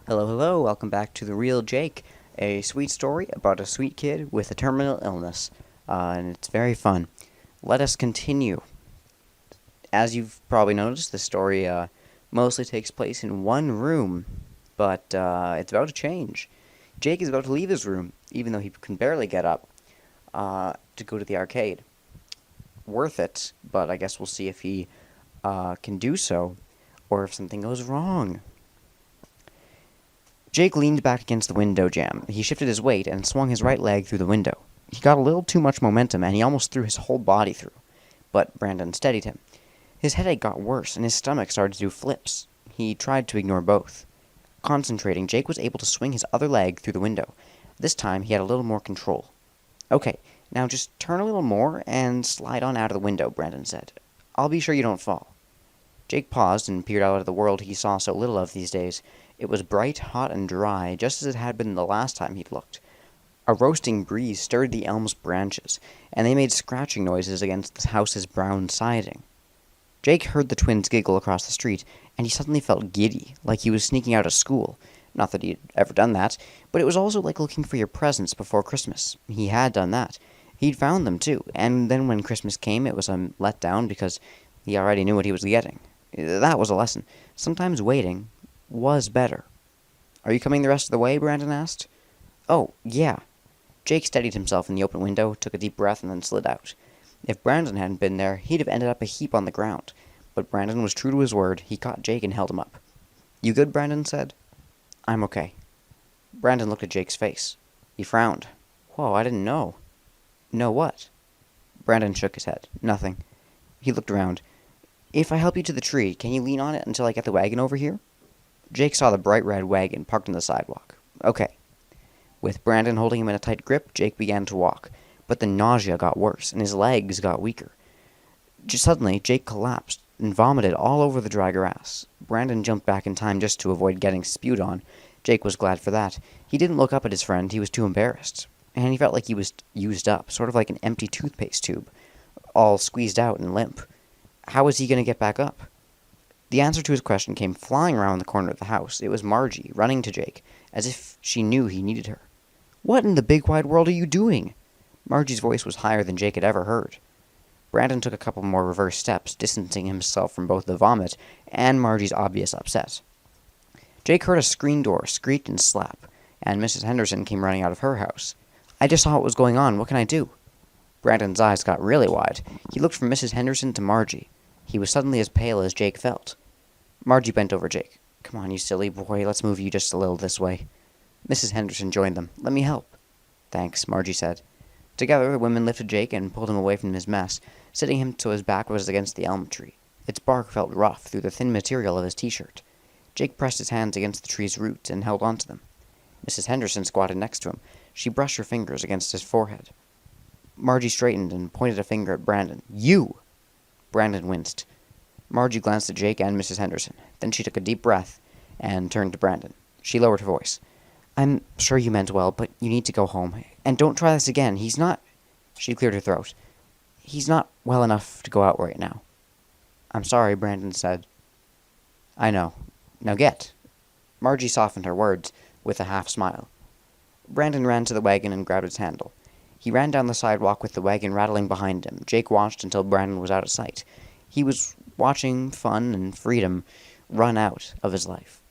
Hello, hello, welcome back to The Real Jake, a sweet story about a sweet kid with a terminal illness, and it's very fun. Let us continue. As you've probably noticed, the story mostly takes place in one room, but it's about to change. Jake is about to leave his room, even though he can barely get up, to go to the arcade. Worth it, but I guess we'll see if he can do so, or if something goes wrong. Jake leaned back against the window jamb. He shifted his weight and swung his right leg through the window. He got a little too much momentum, and he almost threw his whole body through. But Brandon steadied him. His headache got worse, and his stomach started to do flips. He tried to ignore both. Concentrating, Jake was able to swing his other leg through the window. This time, he had a little more control. "Okay, now just turn a little more and slide on out of the window," Brandon said. "I'll be sure you don't fall." Jake paused and peered out at the world he saw so little of these days. It was bright, hot, and dry, just as it had been the last time he'd looked. A roasting breeze stirred the elm's branches, and they made scratching noises against the house's brown siding. Jake heard the twins giggle across the street, and he suddenly felt giddy, like he was sneaking out of school. Not that he'd ever done that, but it was also like looking for your presents before Christmas. He had done that. He'd found them, too, and then when Christmas came, it was a letdown because he already knew what he was getting. That was a lesson. Sometimes waiting was better. "Are you coming the rest of the way?" Brandon asked. "Oh, yeah." Jake steadied himself in the open window, took a deep breath, and then slid out. If Brandon hadn't been there, he'd have ended up a heap on the ground. But Brandon was true to his word. He caught Jake and held him up. "You good?" Brandon said. "I'm okay." Brandon looked at Jake's face. He frowned. "Whoa, I didn't know." "Know what?" Brandon shook his head. "Nothing." He looked around. "If I help you to the tree, can you lean on it until I get the wagon over here?" Jake saw the bright red wagon parked on the sidewalk. "Okay." With Brandon holding him in a tight grip, Jake began to walk, but the nausea got worse, and his legs got weaker. Suddenly, Jake collapsed and vomited all over the dry grass. Brandon jumped back in time just to avoid getting spewed on. Jake was glad for that. He didn't look up at his friend, he was too embarrassed. And he felt like he was used up, sort of like an empty toothpaste tube, all squeezed out and limp. How was he going to get back up? The answer to his question came flying around the corner of the house. It was Margie, running to Jake, as if she knew he needed her. "What in the big wide world are you doing?" Margie's voice was higher than Jake had ever heard. Brandon took a couple more reverse steps, distancing himself from both the vomit and Margie's obvious upset. Jake heard a screen door screech and slap, and Mrs. Henderson came running out of her house. "I just saw what was going on. What can I do?" Brandon's eyes got really wide. He looked from Mrs. Henderson to Margie. He was suddenly as pale as Jake felt. Margie bent over Jake. "Come on, you silly boy, let's move you just a little this way." Mrs. Henderson joined them. "Let me help." "Thanks," Margie said. Together, the women lifted Jake and pulled him away from his mess, sitting him so his back was against the elm tree. Its bark felt rough through the thin material of his t-shirt. Jake pressed his hands against the tree's roots and held onto them. Mrs. Henderson squatted next to him. She brushed her fingers against his forehead. Margie straightened and pointed a finger at Brandon. "You!" Brandon winced. Margie glanced at Jake and Mrs. Henderson. Then she took a deep breath and turned to Brandon. She lowered her voice. "I'm sure you meant well, but you need to go home. And don't try this again. He's not—" She cleared her throat. "He's not well enough to go out right now." "I'm sorry," Brandon said. "I know. Now get." Margie softened her words with a half smile. Brandon ran to the wagon and grabbed its handle. He ran down the sidewalk with the wagon rattling behind him. Jake watched until Brandon was out of sight. He was watching fun and freedom run out of his life.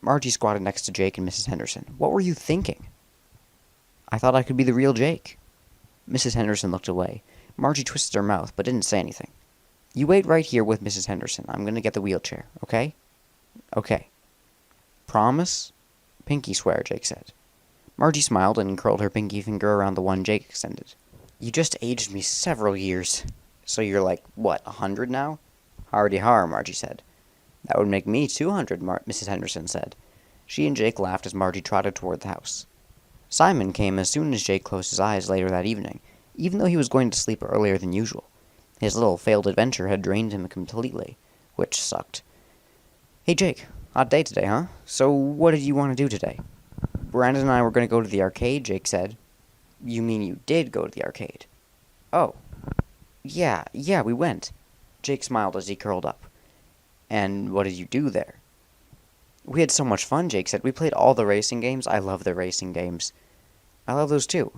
Margie squatted next to Jake and Mrs. Henderson. "What were you thinking?" "I thought I could be the real Jake." Mrs. Henderson looked away. Margie twisted her mouth, but didn't say anything. "You wait right here with Mrs. Henderson. I'm going to get the wheelchair, okay?" "Okay." "Promise?" "Pinky swear," Jake said. Margie smiled and curled her pinky finger around the one Jake extended. "You just aged me several years. So you're like, what, 100 now?" "Hardy har," Margie said. "That would make me 200, Mrs. Henderson said. She and Jake laughed as Margie trotted toward the house. Simon came as soon as Jake closed his eyes later that evening, even though he was going to sleep earlier than usual. His little failed adventure had drained him completely, which sucked. "Hey Jake, hot day today, huh? So what did you want to do today?" "Brandon and I were going to go to the arcade," Jake said. "You mean you did go to the arcade?" "Oh. Yeah, we went." Jake smiled as he curled up. "And what did you do there?" We had so much fun, Jake said. We played all the racing games. I love the racing games. I love those too.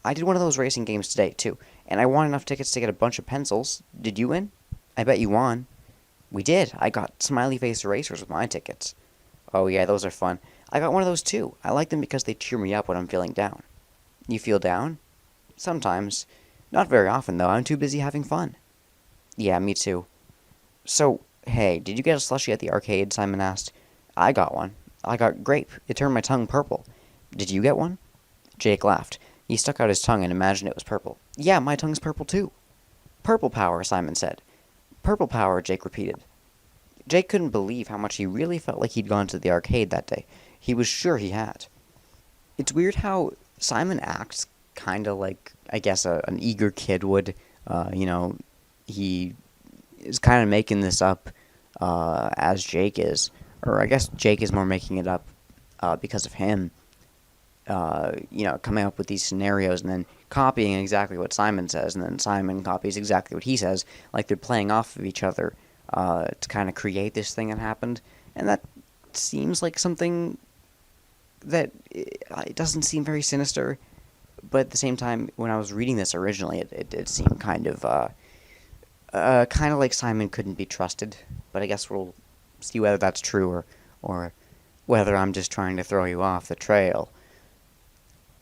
I did one of those racing games today, too, and I won enough tickets to get a bunch of pencils. Did you win? I bet you won. We did. I got smiley face erasers with my tickets. Oh yeah, those are fun. I got one of those too. I like them because they cheer me up when I'm feeling down. You feel down? Sometimes. Not very often, though. I'm too busy having fun. Yeah, me too. So, hey, did you get a slushie at the arcade? Simon asked. I got one. I got grape. It turned my tongue purple. Did you get one? Jake laughed. He stuck out his tongue and imagined it was purple. Yeah, my tongue's purple too. Purple power, Simon said. Purple power, Jake repeated. Jake couldn't believe how much he really felt like he'd gone to the arcade that day. He was sure he had. It's weird how Simon acts kind of like, I guess, an eager kid would. He is kind of making this up as Jake is. Or I guess Jake is more making it up because of him. Coming up with these scenarios and then copying exactly what Simon says, and then Simon copies exactly what he says, like they're playing off of each other to kind of create this thing that happened. And that seems like something that it doesn't seem very sinister, but at the same time, when I was reading this originally, it seemed kind of like Simon couldn't be trusted. But I guess we'll see whether that's true or whether I'm just trying to throw you off the trail.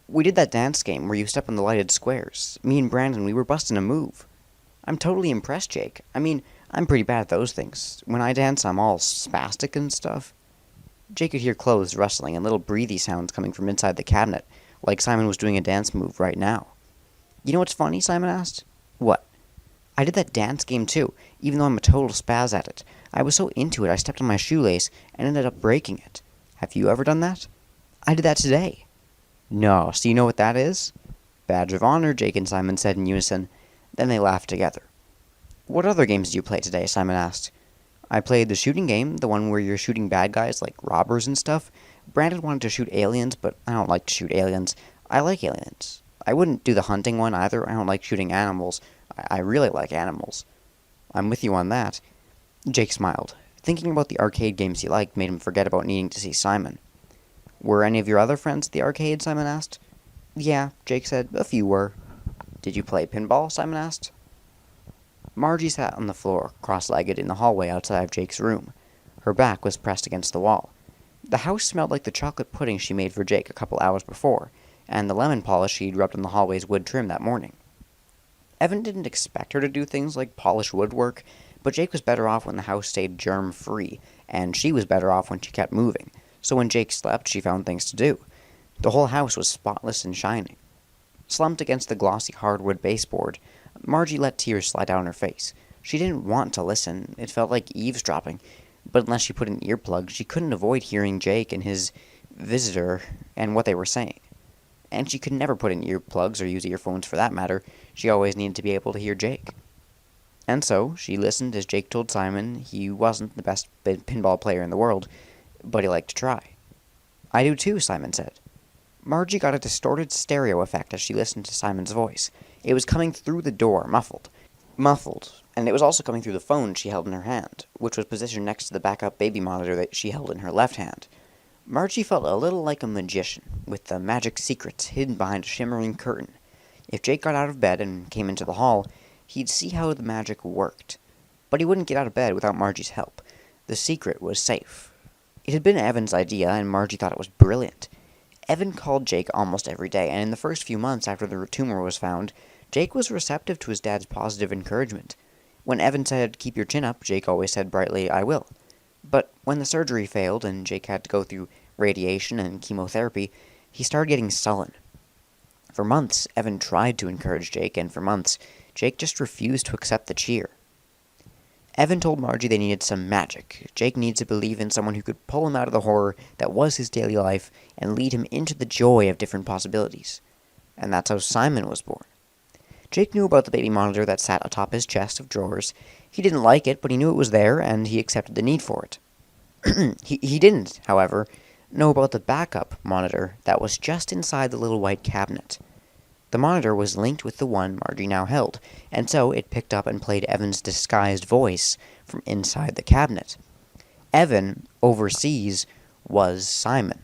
We did that dance game where you step on the lighted squares. Me and Brandon, we were busting a move. I'm totally impressed, Jake. I mean, I'm pretty bad at those things. When I dance, I'm all spastic and stuff. Jake could hear clothes rustling and little breathy sounds coming from inside the cabinet, like Simon was doing a dance move right now. You know what's funny? Simon asked. What? I did that dance game too, even though I'm a total spaz at it. I was so into it, I stepped on my shoelace and ended up breaking it. Have you ever done that? I did that today. No, so you know what that is? Badge of honor, Jake and Simon said in unison. Then they laughed together. What other games did you play today? Simon asked. I played the shooting game, the one where you're shooting bad guys like robbers and stuff. Brandon wanted to shoot aliens, but I don't like to shoot aliens. I like aliens. I wouldn't do the hunting one either. I don't like shooting animals. I really like animals. I'm with you on that. Jake smiled. Thinking about the arcade games he liked made him forget about needing to see Simon. Were any of your other friends at the arcade? Simon asked. Yeah, Jake said. A few were. Did you play pinball? Simon asked. Margie sat on the floor, cross-legged, in the hallway outside of Jake's room. Her back was pressed against the wall. The house smelled like the chocolate pudding she made for Jake a couple hours before, and the lemon polish she'd rubbed on the hallway's wood trim that morning. Evan didn't expect her to do things like polish woodwork, but Jake was better off when the house stayed germ-free, and she was better off when she kept moving. So when Jake slept, she found things to do. The whole house was spotless and shining. Slumped against the glossy hardwood baseboard, Margie let tears slide down her face. She didn't want to listen. It felt like eavesdropping. But unless she put in earplugs, she couldn't avoid hearing Jake and his visitor and what they were saying. And she could never put in earplugs or use earphones for that matter. She always needed to be able to hear Jake. And so, she listened as Jake told Simon he wasn't the best pinball player in the world, but he liked to try. I do too, Simon said. Margie got a distorted stereo effect as she listened to Simon's voice. It was coming through the door, muffled, and it was also coming through the phone she held in her hand, which was positioned next to the backup baby monitor that she held in her left hand. Margie felt a little like a magician, with the magic secrets hidden behind a shimmering curtain. If Jake got out of bed and came into the hall, he'd see how the magic worked. But he wouldn't get out of bed without Margie's help. The secret was safe. It had been Evan's idea, and Margie thought it was brilliant. Evan called Jake almost every day, and in the first few months after the tumor was found, Jake was receptive to his dad's positive encouragement. When Evan said, "Keep your chin up," Jake always said brightly, "I will." But when the surgery failed and Jake had to go through radiation and chemotherapy, he started getting sullen. For months, Evan tried to encourage Jake, and for months, Jake just refused to accept the cheer. Evan told Margie they needed some magic. Jake needed to believe in someone who could pull him out of the horror that was his daily life and lead him into the joy of different possibilities. And that's how Simon was born. Jake knew about the baby monitor that sat atop his chest of drawers. He didn't like it, but he knew it was there, and he accepted the need for it. He didn't, however, know about the backup monitor that was just inside the little white cabinet. The monitor was linked with the one Margie now held, and so it picked up and played Evan's disguised voice from inside the cabinet. Evan, overseas, was Simon.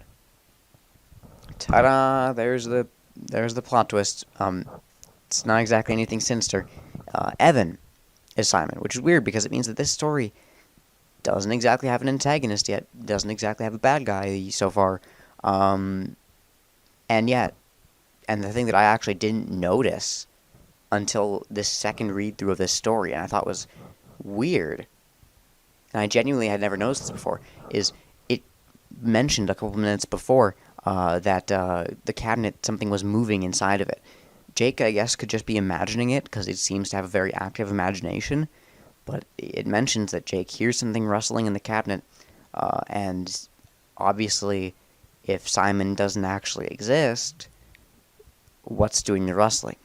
Ta-da! There's the plot twist. It's not exactly anything sinister. Evan is Simon, which is weird because it means that this story doesn't exactly have an antagonist yet, doesn't exactly have a bad guy so far, and the thing that I actually didn't notice until this second read-through of this story, and I thought was weird, and I genuinely had never noticed this before, is it mentioned a couple minutes before that the cabinet, something was moving inside of it. Jake, I guess, could just be imagining it, because it seems to have a very active imagination, but it mentions that Jake hears something rustling in the cabinet, and obviously, if Simon doesn't actually exist, what's doing the rustling?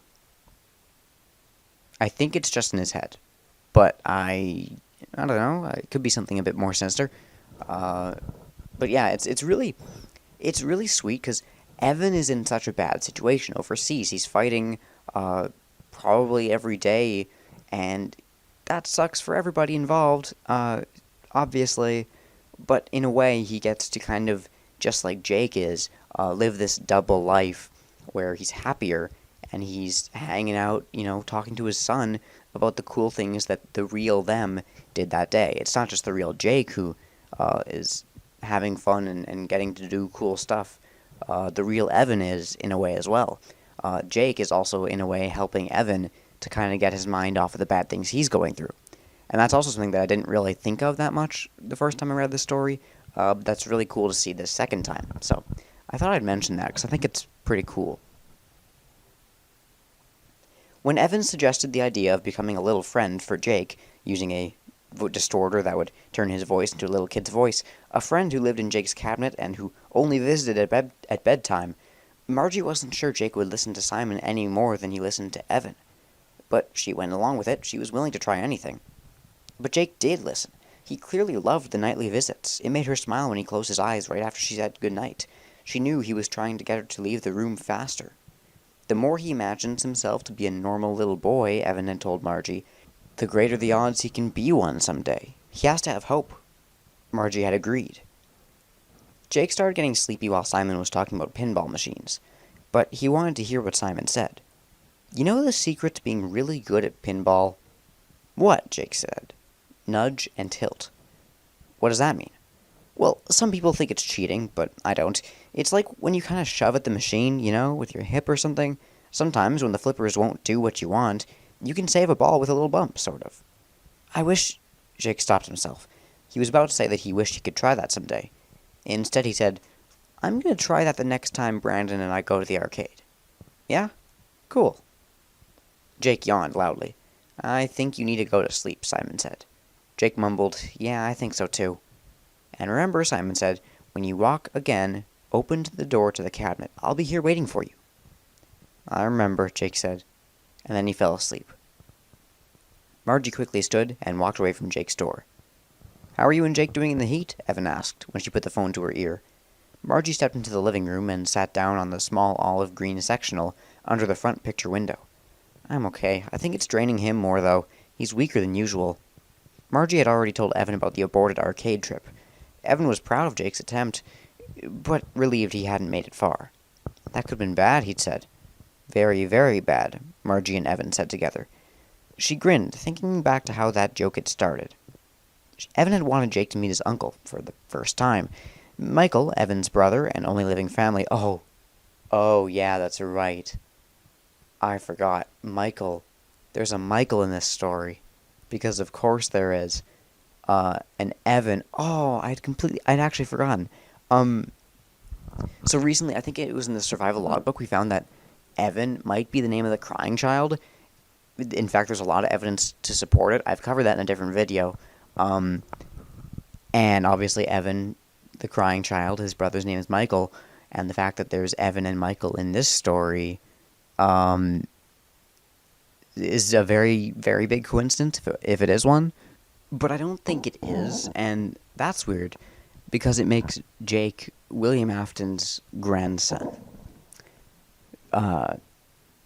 I think it's just in his head, but I don't know, it could be something a bit more sinister, but yeah, it's really sweet, because Evan is in such a bad situation overseas. He's fighting probably every day, and that sucks for everybody involved, obviously, but in a way he gets to kind of, just like Jake is, live this double life where he's happier, and he's hanging out, talking to his son about the cool things that the real them did that day. It's not just the real Jake who is having fun and getting to do cool stuff. The real Evan is, in a way, as well. Jake is also, in a way, helping Evan to kind of get his mind off of the bad things he's going through. And that's also something that I didn't really think of that much the first time I read this story. That's really cool to see this second time. So I thought I'd mention that, because I think it's pretty cool. When Evan suggested the idea of becoming a little friend for Jake, using a distorter that would turn his voice into a little kid's voice, a friend who lived in Jake's cabinet and who only visited at bedtime, Margie wasn't sure Jake would listen to Simon any more than he listened to Evan. But she went along with it. She was willing to try anything. But Jake did listen. He clearly loved the nightly visits. It made her smile when he closed his eyes right after she said goodnight. She knew he was trying to get her to leave the room faster. The more he imagines himself to be a normal little boy, Evan had told Margie, the greater the odds he can be one someday. He has to have hope. Margie had agreed. Jake started getting sleepy while Simon was talking about pinball machines, but he wanted to hear what Simon said. You know the secret to being really good at pinball? What? Jake said. Nudge and tilt. What does that mean? Well, some people think it's cheating, but I don't. It's like when you kind of shove at the machine, with your hip or something. Sometimes when the flippers won't do what you want, you can save a ball with a little bump, sort of. I wish... Jake stopped himself. He was about to say that he wished he could try that someday. Instead, he said, I'm going to try that the next time Brandon and I go to the arcade. Yeah? Cool. Jake yawned loudly. I think you need to go to sleep, Simon said. Jake mumbled, Yeah, I think so too. And remember, Simon said, when you walk again, open the door to the cabinet. I'll be here waiting for you. I remember, Jake said, and then he fell asleep. Margie quickly stood and walked away from Jake's door. How are you and Jake doing in the heat? Evan asked, when she put the phone to her ear. Margie stepped into the living room and sat down on the small olive green sectional under the front picture window. I'm okay. I think it's draining him more, though. He's weaker than usual. Margie had already told Evan about the aborted arcade trip. Evan was proud of Jake's attempt, but relieved he hadn't made it far. That could have been bad, he'd said. Very, very bad, Margie and Evan said together. She grinned, thinking back to how that joke had started. Evan had wanted Jake to meet his uncle for the first time. Michael, Evan's brother and only living family. Oh, yeah, that's right. I forgot. Michael. There's a Michael in this story. Because of course there is. And Evan. Oh, I'd actually forgotten. So recently, I think it was in the survival logbook, we found that Evan might be the name of the crying child. In fact, there's a lot of evidence to support it. I've covered that in a different video. And obviously Evan, the crying child, his brother's name is Michael, and the fact that there's Evan and Michael in this story, is a very, very big coincidence, if it is one. But I don't think it is, and that's weird, because it makes Jake William Afton's grandson,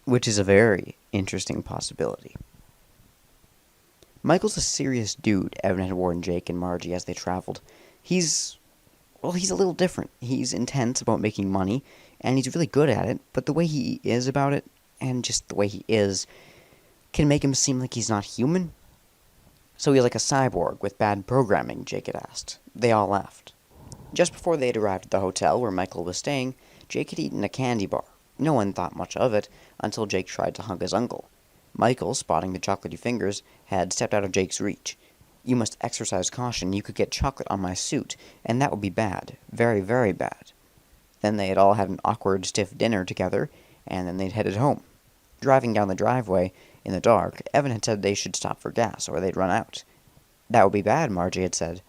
which is a very interesting possibility. Michael's a serious dude, Evan had warned Jake and Margie as they traveled. He's Well, he's a little different. He's intense about making money, and he's really good at it, but the way he is about it, and just the way he is, can make him seem like he's not human. So he's like a cyborg with bad programming, Jake had asked. They all laughed. Just before they had arrived at the hotel where Michael was staying, Jake had eaten a candy bar. No one thought much of it, until Jake tried to hug his uncle. Michael, spotting the chocolatey fingers, had stepped out of Jake's reach. "You must exercise caution. You could get chocolate on my suit, and that would be bad. Very, very bad." Then they had all had an awkward, stiff dinner together, and then they'd headed home. Driving down the driveway, in the dark, Evan had said they should stop for gas, or they'd run out. "That would be bad," Margie had said.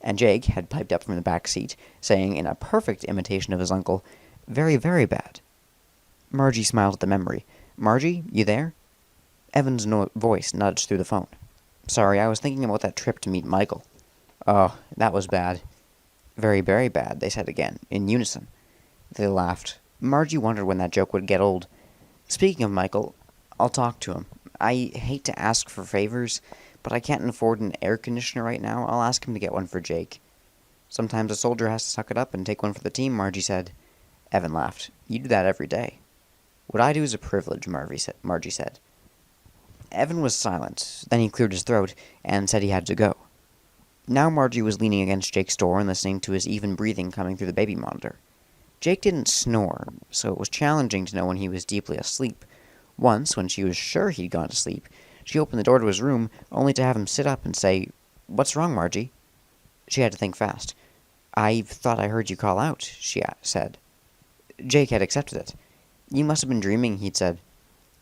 And Jake had piped up from the back seat, saying in a perfect imitation of his uncle, "Very, very bad." Margie smiled at the memory. "Margie, you there?" Evan's voice nudged through the phone. "Sorry, I was thinking about that trip to meet Michael." "Oh, that was bad." "Very, very bad," they said again, in unison. They laughed. Margie wondered when that joke would get old. "Speaking of Michael, I'll talk to him. I hate to ask for favors, but I can't afford an air conditioner right now. I'll ask him to get one for Jake." "Sometimes a soldier has to suck it up and take one for the team," Margie said. Evan laughed. "You do that every day." "What I do is a privilege," Margie said. Evan was silent. Then he cleared his throat and said he had to go. Now Margie was leaning against Jake's door and listening to his even breathing coming through the baby monitor. Jake didn't snore, so it was challenging to know when he was deeply asleep. Once, when she was sure he'd gone to sleep, she opened the door to his room, only to have him sit up and say, "What's wrong, Margie?" She had to think fast. "I thought I heard you call out," she said. Jake had accepted it. "You must have been dreaming," he'd said.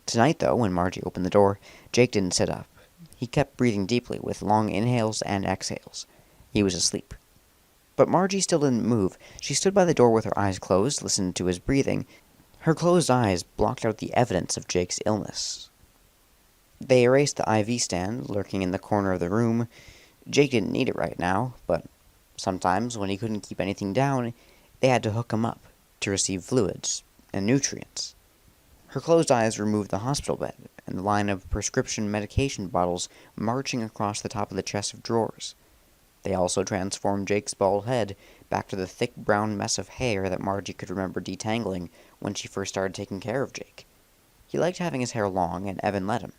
Tonight, though, when Margie opened the door, Jake didn't sit up. He kept breathing deeply, with long inhales and exhales. He was asleep. But Margie still didn't move. She stood by the door with her eyes closed, listened to his breathing. Her closed eyes blocked out the evidence of Jake's illness. They erased the IV stand lurking in the corner of the room. Jake didn't need it right now, but sometimes, when he couldn't keep anything down, they had to hook him up to receive fluids and nutrients. Her closed eyes removed the hospital bed and the line of prescription medication bottles marching across the top of the chest of drawers. They also transformed Jake's bald head back to the thick brown mess of hair that Margie could remember detangling when she first started taking care of Jake. He liked having his hair long, and Evan let him.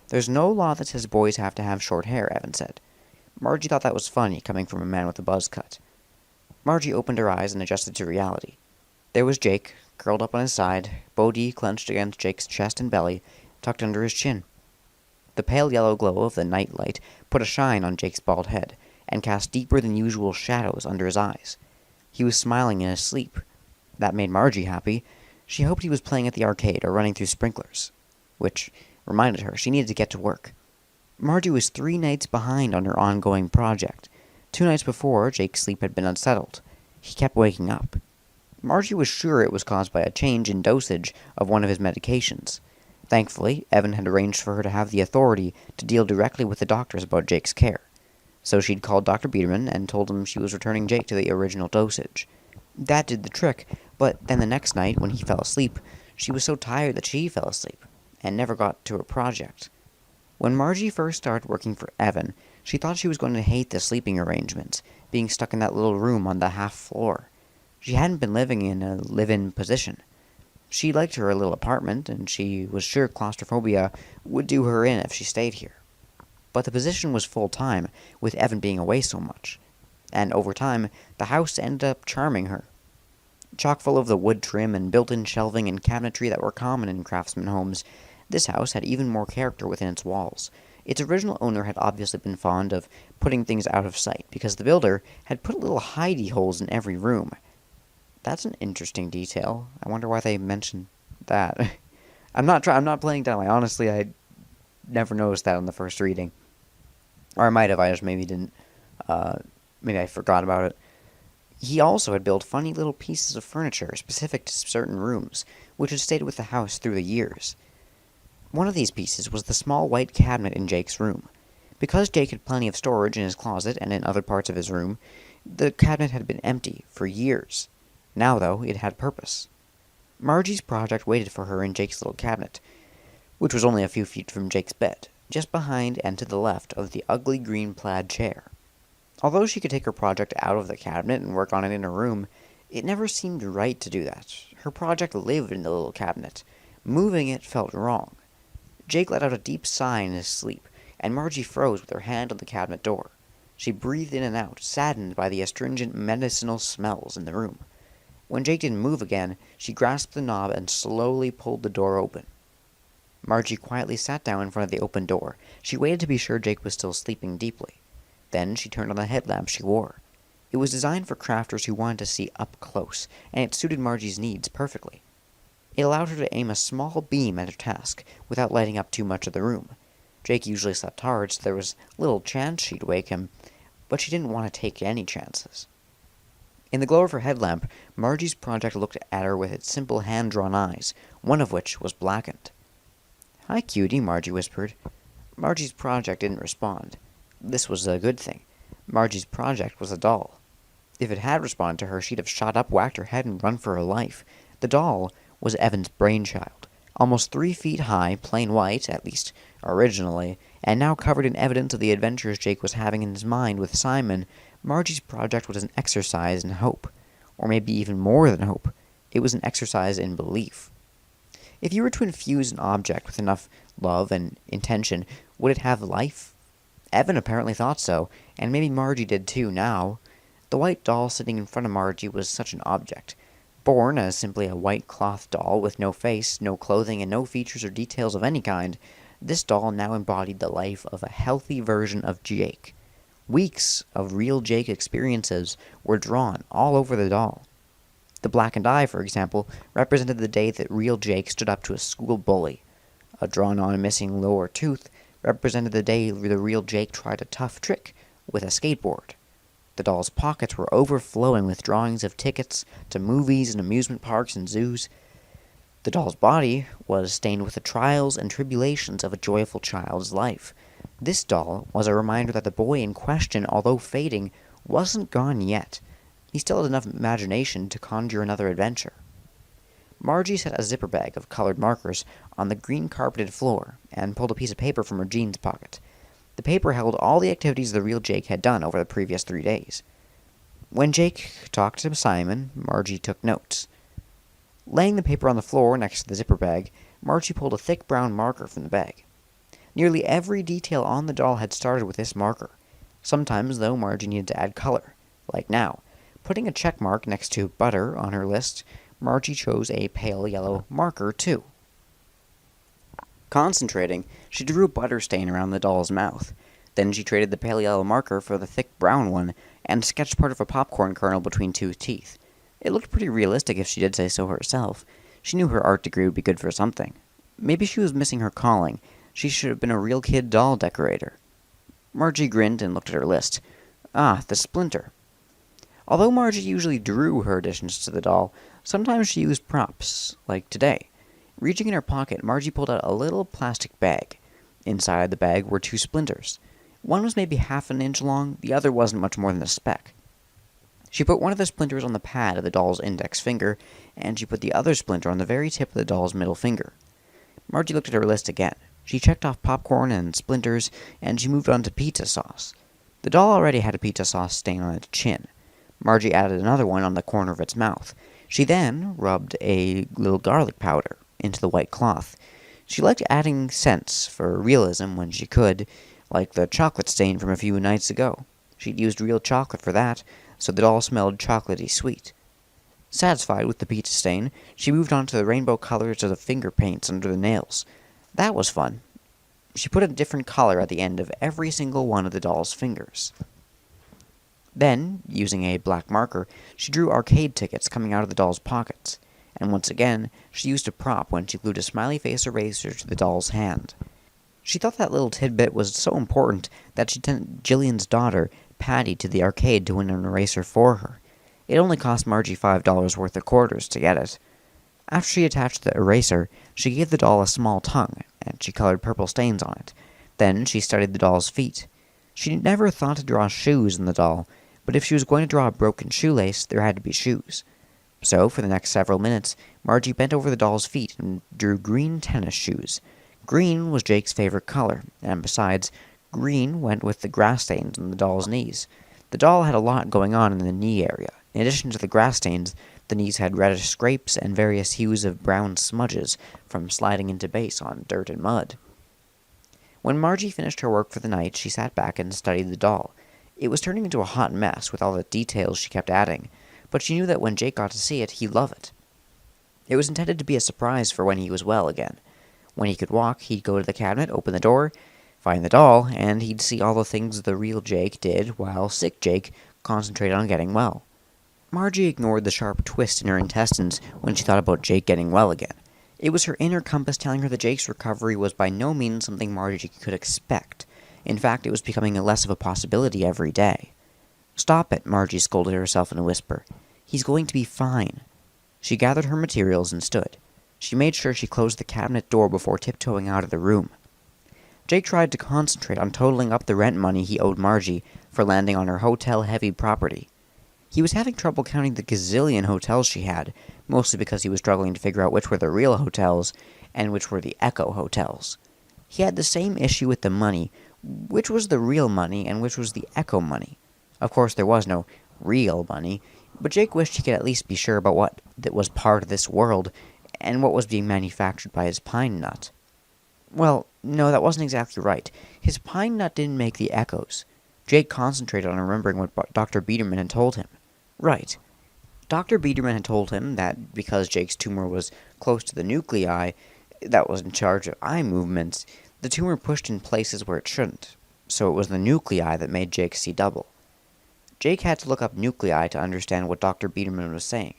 "There's no law that says boys have to have short hair," Evan said. Margie thought that was funny, coming from a man with a buzz cut. Margie opened her eyes and adjusted to reality. There was Jake, curled up on his side, Bodhi clenched against Jake's chest and belly, tucked under his chin. The pale yellow glow of the night light put a shine on Jake's bald head, and cast deeper than usual shadows under his eyes. He was smiling in his sleep. That made Margie happy. She hoped he was playing at the arcade or running through sprinklers, which reminded her she needed to get to work. Margie was 3 nights behind on her ongoing project. 2 nights before, Jake's sleep had been unsettled. He kept waking up. Margie was sure it was caused by a change in dosage of one of his medications. Thankfully, Evan had arranged for her to have the authority to deal directly with the doctors about Jake's care. So she'd called Dr. Biederman and told him she was returning Jake to the original dosage. That did the trick, but then the next night, when he fell asleep, she was so tired that she fell asleep, and never got to her project. When Margie first started working for Evan, she thought she was going to hate the sleeping arrangements, being stuck in that little room on the half floor. She hadn't been living in a live-in position. She liked her little apartment, and she was sure claustrophobia would do her in if she stayed here. But the position was full-time, with Evan being away so much. And over time, the house ended up charming her. Chock full of the wood trim and built-in shelving and cabinetry that were common in craftsman homes, this house had even more character within its walls. Its original owner had obviously been fond of putting things out of sight, because the builder had put little hidey holes in every room. That's an interesting detail. I wonder why they mentioned that. I'm not playing down. Honestly, I never noticed that on the first reading. Or I might have, I just maybe didn't. Maybe I forgot about it. He also had built funny little pieces of furniture specific to certain rooms, which had stayed with the house through the years. One of these pieces was the small white cabinet in Jake's room. Because Jake had plenty of storage in his closet and in other parts of his room, the cabinet had been empty for years. Now, though, it had purpose. Margie's project waited for her in Jake's little cabinet, which was only a few feet from Jake's bed, just behind and to the left of the ugly green plaid chair. Although she could take her project out of the cabinet and work on it in her room, it never seemed right to do that. Her project lived in the little cabinet. Moving it felt wrong. Jake let out a deep sigh in his sleep, and Margie froze with her hand on the cabinet door. She breathed in and out, saddened by the astringent medicinal smells in the room. When Jake didn't move again, she grasped the knob and slowly pulled the door open. Margie quietly sat down in front of the open door. She waited to be sure Jake was still sleeping deeply. Then she turned on the headlamp she wore. It was designed for crafters who wanted to see up close, and it suited Margie's needs perfectly. It allowed her to aim a small beam at her task, without lighting up too much of the room. Jake usually slept hard, so there was little chance she'd wake him, but she didn't want to take any chances. In the glow of her headlamp, Margie's project looked at her with its simple hand-drawn eyes, one of which was blackened. "Hi, cutie," Margie whispered. Margie's project didn't respond. This was a good thing. Margie's project was a doll. If it had responded to her, she'd have shot up, whacked her head, and run for her life. The doll was Evan's brainchild. Almost 3 feet high, plain white, at least originally, and now covered in evidence of the adventures Jake was having in his mind with Simon, Margie's project was an exercise in hope. Or maybe even more than hope. It was an exercise in belief. If you were to infuse an object with enough love and intention, would it have life? Evan apparently thought so, and maybe Margie did too now. The white doll sitting in front of Margie was such an object. Born as simply a white cloth doll with no face, no clothing, and no features or details of any kind, this doll now embodied the life of a healthy version of Jake. Weeks of real Jake experiences were drawn all over the doll. The blackened eye, for example, represented the day that real Jake stood up to a school bully. A drawn-on missing lower tooth represented the day the real Jake tried a tough trick with a skateboard. The doll's pockets were overflowing with drawings of tickets to movies and amusement parks and zoos. The doll's body was stained with the trials and tribulations of a joyful child's life. This doll was a reminder that the boy in question, although fading, wasn't gone yet. He still had enough imagination to conjure another adventure. Margie set a zipper bag of colored markers on the green-carpeted floor and pulled a piece of paper from her jeans pocket. The paper held all the activities the real Jake had done over the previous 3 days. When Jake talked to Simon, Margie took notes. Laying the paper on the floor next to the zipper bag, Margie pulled a thick brown marker from the bag. Nearly every detail on the doll had started with this marker. Sometimes, though, Margie needed to add color, like now. Putting a check mark next to butter on her list, Margie chose a pale yellow marker, too. Concentrating, she drew a butter stain around the doll's mouth. Then she traded the pale yellow marker for the thick brown one, and sketched part of a popcorn kernel between 2 teeth. It looked pretty realistic if she did say so herself. She knew her art degree would be good for something. Maybe she was missing her calling. She should have been a real kid doll decorator. Margie grinned and looked at her list. Ah, the splinter. Although Margie usually drew her additions to the doll, sometimes she used props, like today. Reaching in her pocket, Margie pulled out a little plastic bag. Inside the bag were 2 splinters. One was maybe half an inch long, the other wasn't much more than a speck. She put one of the splinters on the pad of the doll's index finger, and she put the other splinter on the very tip of the doll's middle finger. Margie looked at her list again. She checked off popcorn and splinters, and she moved on to pizza sauce. The doll already had a pizza sauce stain on its chin. Margie added another one on the corner of its mouth. She then rubbed a little garlic powder into the white cloth. She liked adding scents for realism when she could, like the chocolate stain from a few nights ago. She'd used real chocolate for that, so the doll smelled chocolatey sweet. Satisfied with the pizza stain, she moved on to the rainbow colors of the finger paints under the nails. That was fun. She put a different color at the end of every single one of the doll's fingers. Then, using a black marker, she drew arcade tickets coming out of the doll's pockets. And once again, she used a prop when she glued a smiley face eraser to the doll's hand. She thought that little tidbit was so important that she sent Jillian's daughter, Patty, to the arcade to win an eraser for her. It only cost Margie $5 worth of quarters to get it. After she attached the eraser, she gave the doll a small tongue, and she colored purple stains on it. Then she studied the doll's feet. She never thought to draw shoes in the doll, but if she was going to draw a broken shoelace, there had to be shoes. So, for the next several minutes, Margie bent over the doll's feet and drew green tennis shoes. Green was Jake's favorite color, and besides, green went with the grass stains on the doll's knees. The doll had a lot going on in the knee area. In addition to the grass stains, the knees had reddish scrapes and various hues of brown smudges from sliding into base on dirt and mud. When Margie finished her work for the night, she sat back and studied the doll. It was turning into a hot mess with all the details she kept adding, but she knew that when Jake got to see it, he'd love it. It was intended to be a surprise for when he was well again. When he could walk, he'd go to the cabinet, open the door, find the doll, and he'd see all the things the real Jake did while sick Jake concentrated on getting well. Margie ignored the sharp twist in her intestines when she thought about Jake getting well again. It was her inner compass telling her that Jake's recovery was by no means something Margie could expect. In fact, it was becoming less of a possibility every day. "Stop it," Margie scolded herself in a whisper. "He's going to be fine." She gathered her materials and stood. She made sure she closed the cabinet door before tiptoeing out of the room. Jake tried to concentrate on totaling up the rent money he owed Margie for landing on her hotel-heavy property. He was having trouble counting the gazillion hotels she had, mostly because he was struggling to figure out which were the real hotels and which were the echo hotels. He had the same issue with the money, which was the real money and which was the echo money. Of course, there was no real money, but Jake wished he could at least be sure about what that was part of this world and what was being manufactured by his pine nut. Well, no, that wasn't exactly right. His pine nut didn't make the echoes. Jake concentrated on remembering what Dr. Biederman had told him. Right. Dr. Biederman had told him that because Jake's tumor was close to the nuclei that was in charge of eye movements, the tumor pushed in places where it shouldn't. So it was the nuclei that made Jake see double. Jake had to look up nuclei to understand what Dr. Biederman was saying.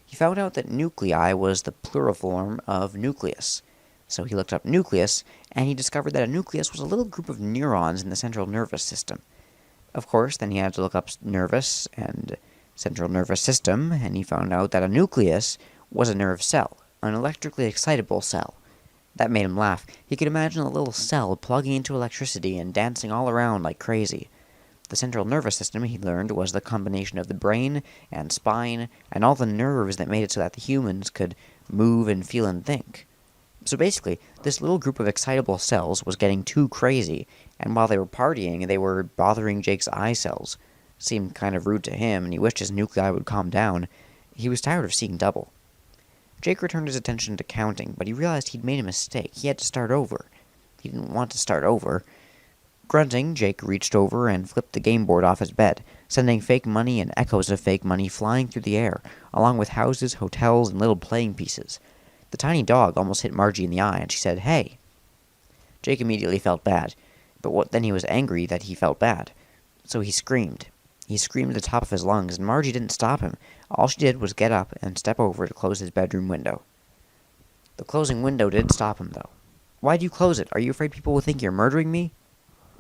He found out that nuclei was the plural form of nucleus. So he looked up nucleus, and he discovered that a nucleus was a little group of neurons in the central nervous system. Of course, then he had to look up nervous and central nervous system, and he found out that a nucleus was a nerve cell, an electrically excitable cell. That made him laugh. He could imagine a little cell plugging into electricity and dancing all around like crazy. The central nervous system, he learned, was the combination of the brain and spine and all the nerves that made it so that the humans could move and feel and think. So basically, this little group of excitable cells was getting too crazy, and while they were partying, they were bothering Jake's eye cells. Seemed kind of rude to him, and he wished his nuclei would calm down. He was tired of seeing double. Jake returned his attention to counting, but he realized he'd made a mistake. He had to start over. He didn't want to start over. Grunting, Jake reached over and flipped the game board off his bed, sending fake money and echoes of fake money flying through the air, along with houses, hotels, and little playing pieces. The tiny dog almost hit Margie in the eye, and she said, "Hey." Jake immediately felt bad, but then he was angry that he felt bad. So he screamed. He screamed at the top of his lungs, and Margie didn't stop him. All she did was get up and step over to close his bedroom window. The closing window did stop him, though. "Why'd you close it? Are you afraid people will think you're murdering me?"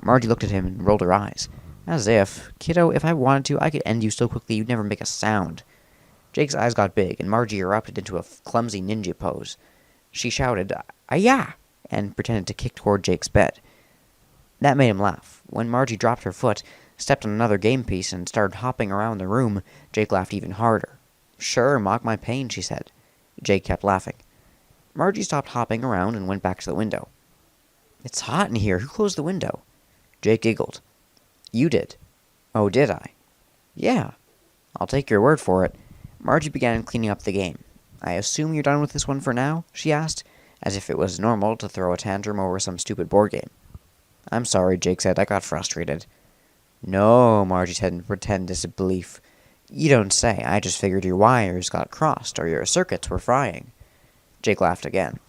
Margie looked at him and rolled her eyes. "As if. Kiddo, if I wanted to, I could end you so quickly you'd never make a sound." Jake's eyes got big, and Margie erupted into a clumsy ninja pose. She shouted, "Ayah!" and pretended to kick toward Jake's bed. That made him laugh. When Margie dropped her foot, stepped on another game piece, and started hopping around the room, Jake laughed even harder. "Sure, mock my pain," she said. Jake kept laughing. Margie stopped hopping around and went back to the window. "It's hot in here. Who closed the window?" Jake giggled. "You did." "Oh, did I?" "Yeah." "I'll take your word for it." Margie began cleaning up the game. "I assume you're done with this one for now?" she asked, as if it was normal to throw a tantrum over some stupid board game. "I'm sorry," Jake said. "I got frustrated." "No," Margie said in pretend disbelief. "You don't say. I just figured your wires got crossed or your circuits were frying." Jake laughed again.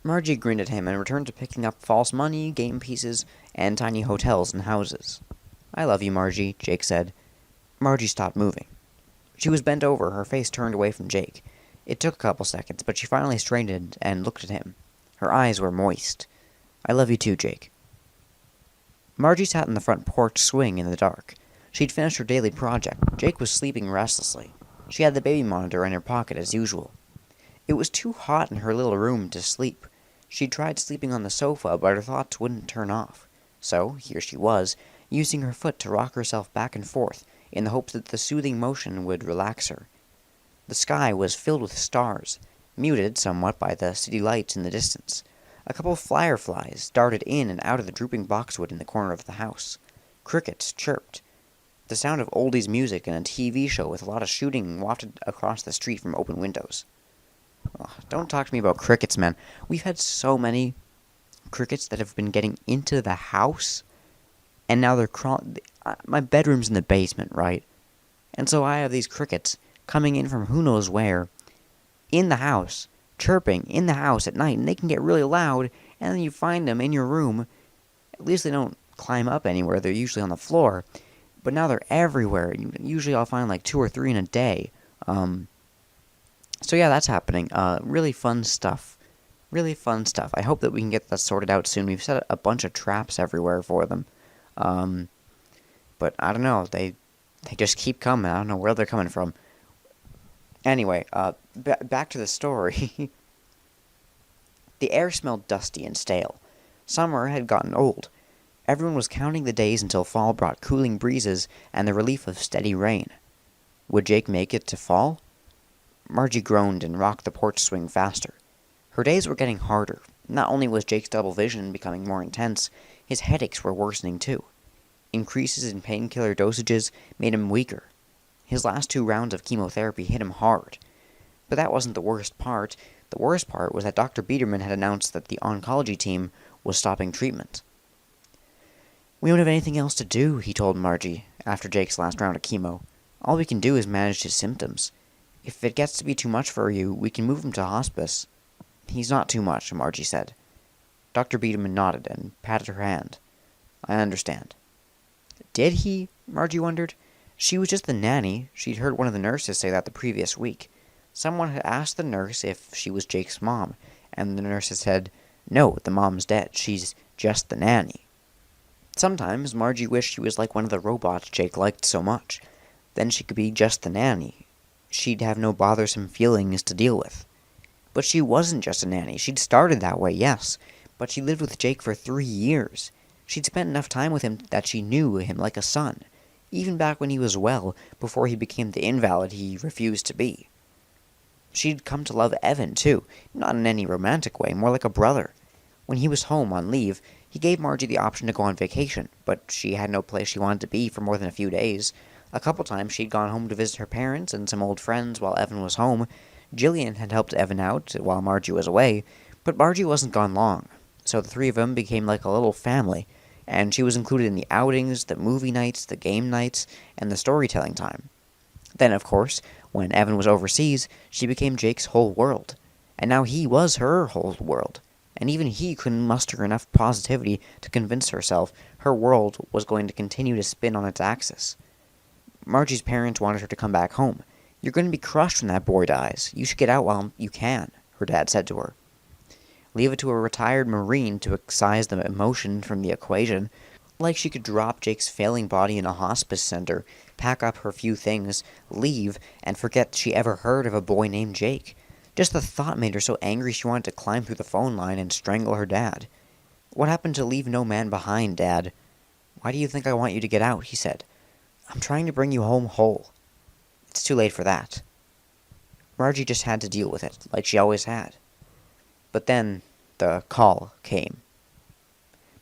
Margie grinned at him and returned to picking up false money, game pieces, and tiny hotels and houses. "I love you, Margie," Jake said. Margie stopped moving. She was bent over, her face turned away from Jake. It took a couple seconds, but she finally straightened and looked at him. Her eyes were moist. "I love you too, Jake." Margie sat in the front porch swing in the dark. She'd finished her daily project. Jake was sleeping restlessly. She had the baby monitor in her pocket as usual. It was too hot in her little room to sleep. She'd tried sleeping on the sofa, but her thoughts wouldn't turn off. So, here she was, using her foot to rock herself back and forth, in the hopes that the soothing motion would relax her. The sky was filled with stars, muted somewhat by the city lights in the distance. A couple of fireflies darted in and out of the drooping boxwood in the corner of the house. Crickets chirped. The sound of oldies music and a TV show with a lot of shooting wafted across the street from open windows. Ugh, don't talk to me about crickets, man. We've had so many crickets that have been getting into the house, and now they're crawling. My bedroom's in the basement, right? And so I have these crickets coming in from who knows where, in the house, chirping in the house at night, and they can get really loud, and then you find them in your room. At least they don't climb up anywhere, they're usually on the floor, but now they're everywhere. Usually I'll find like 2 or 3 in a day. So yeah, that's happening. Really fun stuff. Really fun stuff. I hope that we can get that sorted out soon. We've set a bunch of traps everywhere for them. But I don't know, they just keep coming. I don't know where they're coming from. Anyway, back to the story. The air smelled dusty and stale. Summer had gotten old. Everyone was counting the days until fall brought cooling breezes and the relief of steady rain. Would Jake make it to fall? Margie groaned and rocked the porch swing faster. Her days were getting harder. Not only was Jake's double vision becoming more intense, his headaches were worsening too. Increases in painkiller dosages made him weaker. His last 2 rounds of chemotherapy hit him hard. But that wasn't the worst part. The worst part was that Dr. Biederman had announced that the oncology team was stopping treatment. "We don't have anything else to do," he told Margie, after Jake's last round of chemo. "All we can do is manage his symptoms. If it gets to be too much for you, we can move him to hospice." "He's not too much," Margie said. Dr. Biederman nodded and patted her hand. "I understand." Did he? Margie wondered. She was just the nanny. She'd heard one of the nurses say that the previous week. Someone had asked the nurse if she was Jake's mom, and the nurse had said, "No, the mom's dead. She's just the nanny." Sometimes Margie wished she was like one of the robots Jake liked so much. Then she could be just the nanny. She'd have no bothersome feelings to deal with. But she wasn't just a nanny. She'd started that way, yes, but she lived with Jake for 3 years. She'd spent enough time with him that she knew him like a son, even back when he was well, before he became the invalid he refused to be. She'd come to love Evan, too, not in any romantic way, more like a brother. When he was home on leave, he gave Margie the option to go on vacation, but she had no place she wanted to be for more than a few days. A couple times she'd gone home to visit her parents and some old friends while Evan was home. Jillian had helped Evan out while Margie was away, but Margie wasn't gone long, so the 3 of them became like a little family, and she was included in the outings, the movie nights, the game nights, and the storytelling time. Then, of course, when Evan was overseas, she became Jake's whole world, and now he was her whole world. And even he couldn't muster enough positivity to convince herself her world was going to continue to spin on its axis. Margie's parents wanted her to come back home. "You're going to be crushed when that boy dies. You should get out while you can," her dad said to her. Leave it to a retired Marine to excise the emotion from the equation. Like she could drop Jake's failing body in a hospice center, pack up her few things, leave, and forget she ever heard of a boy named Jake. Just the thought made her so angry she wanted to climb through the phone line and strangle her dad. "What happened to leave no man behind, Dad?" "Why do you think I want you to get out?" he said. "I'm trying to bring you home whole." "It's too late for that." Margie just had to deal with it, like she always had. But then the call came.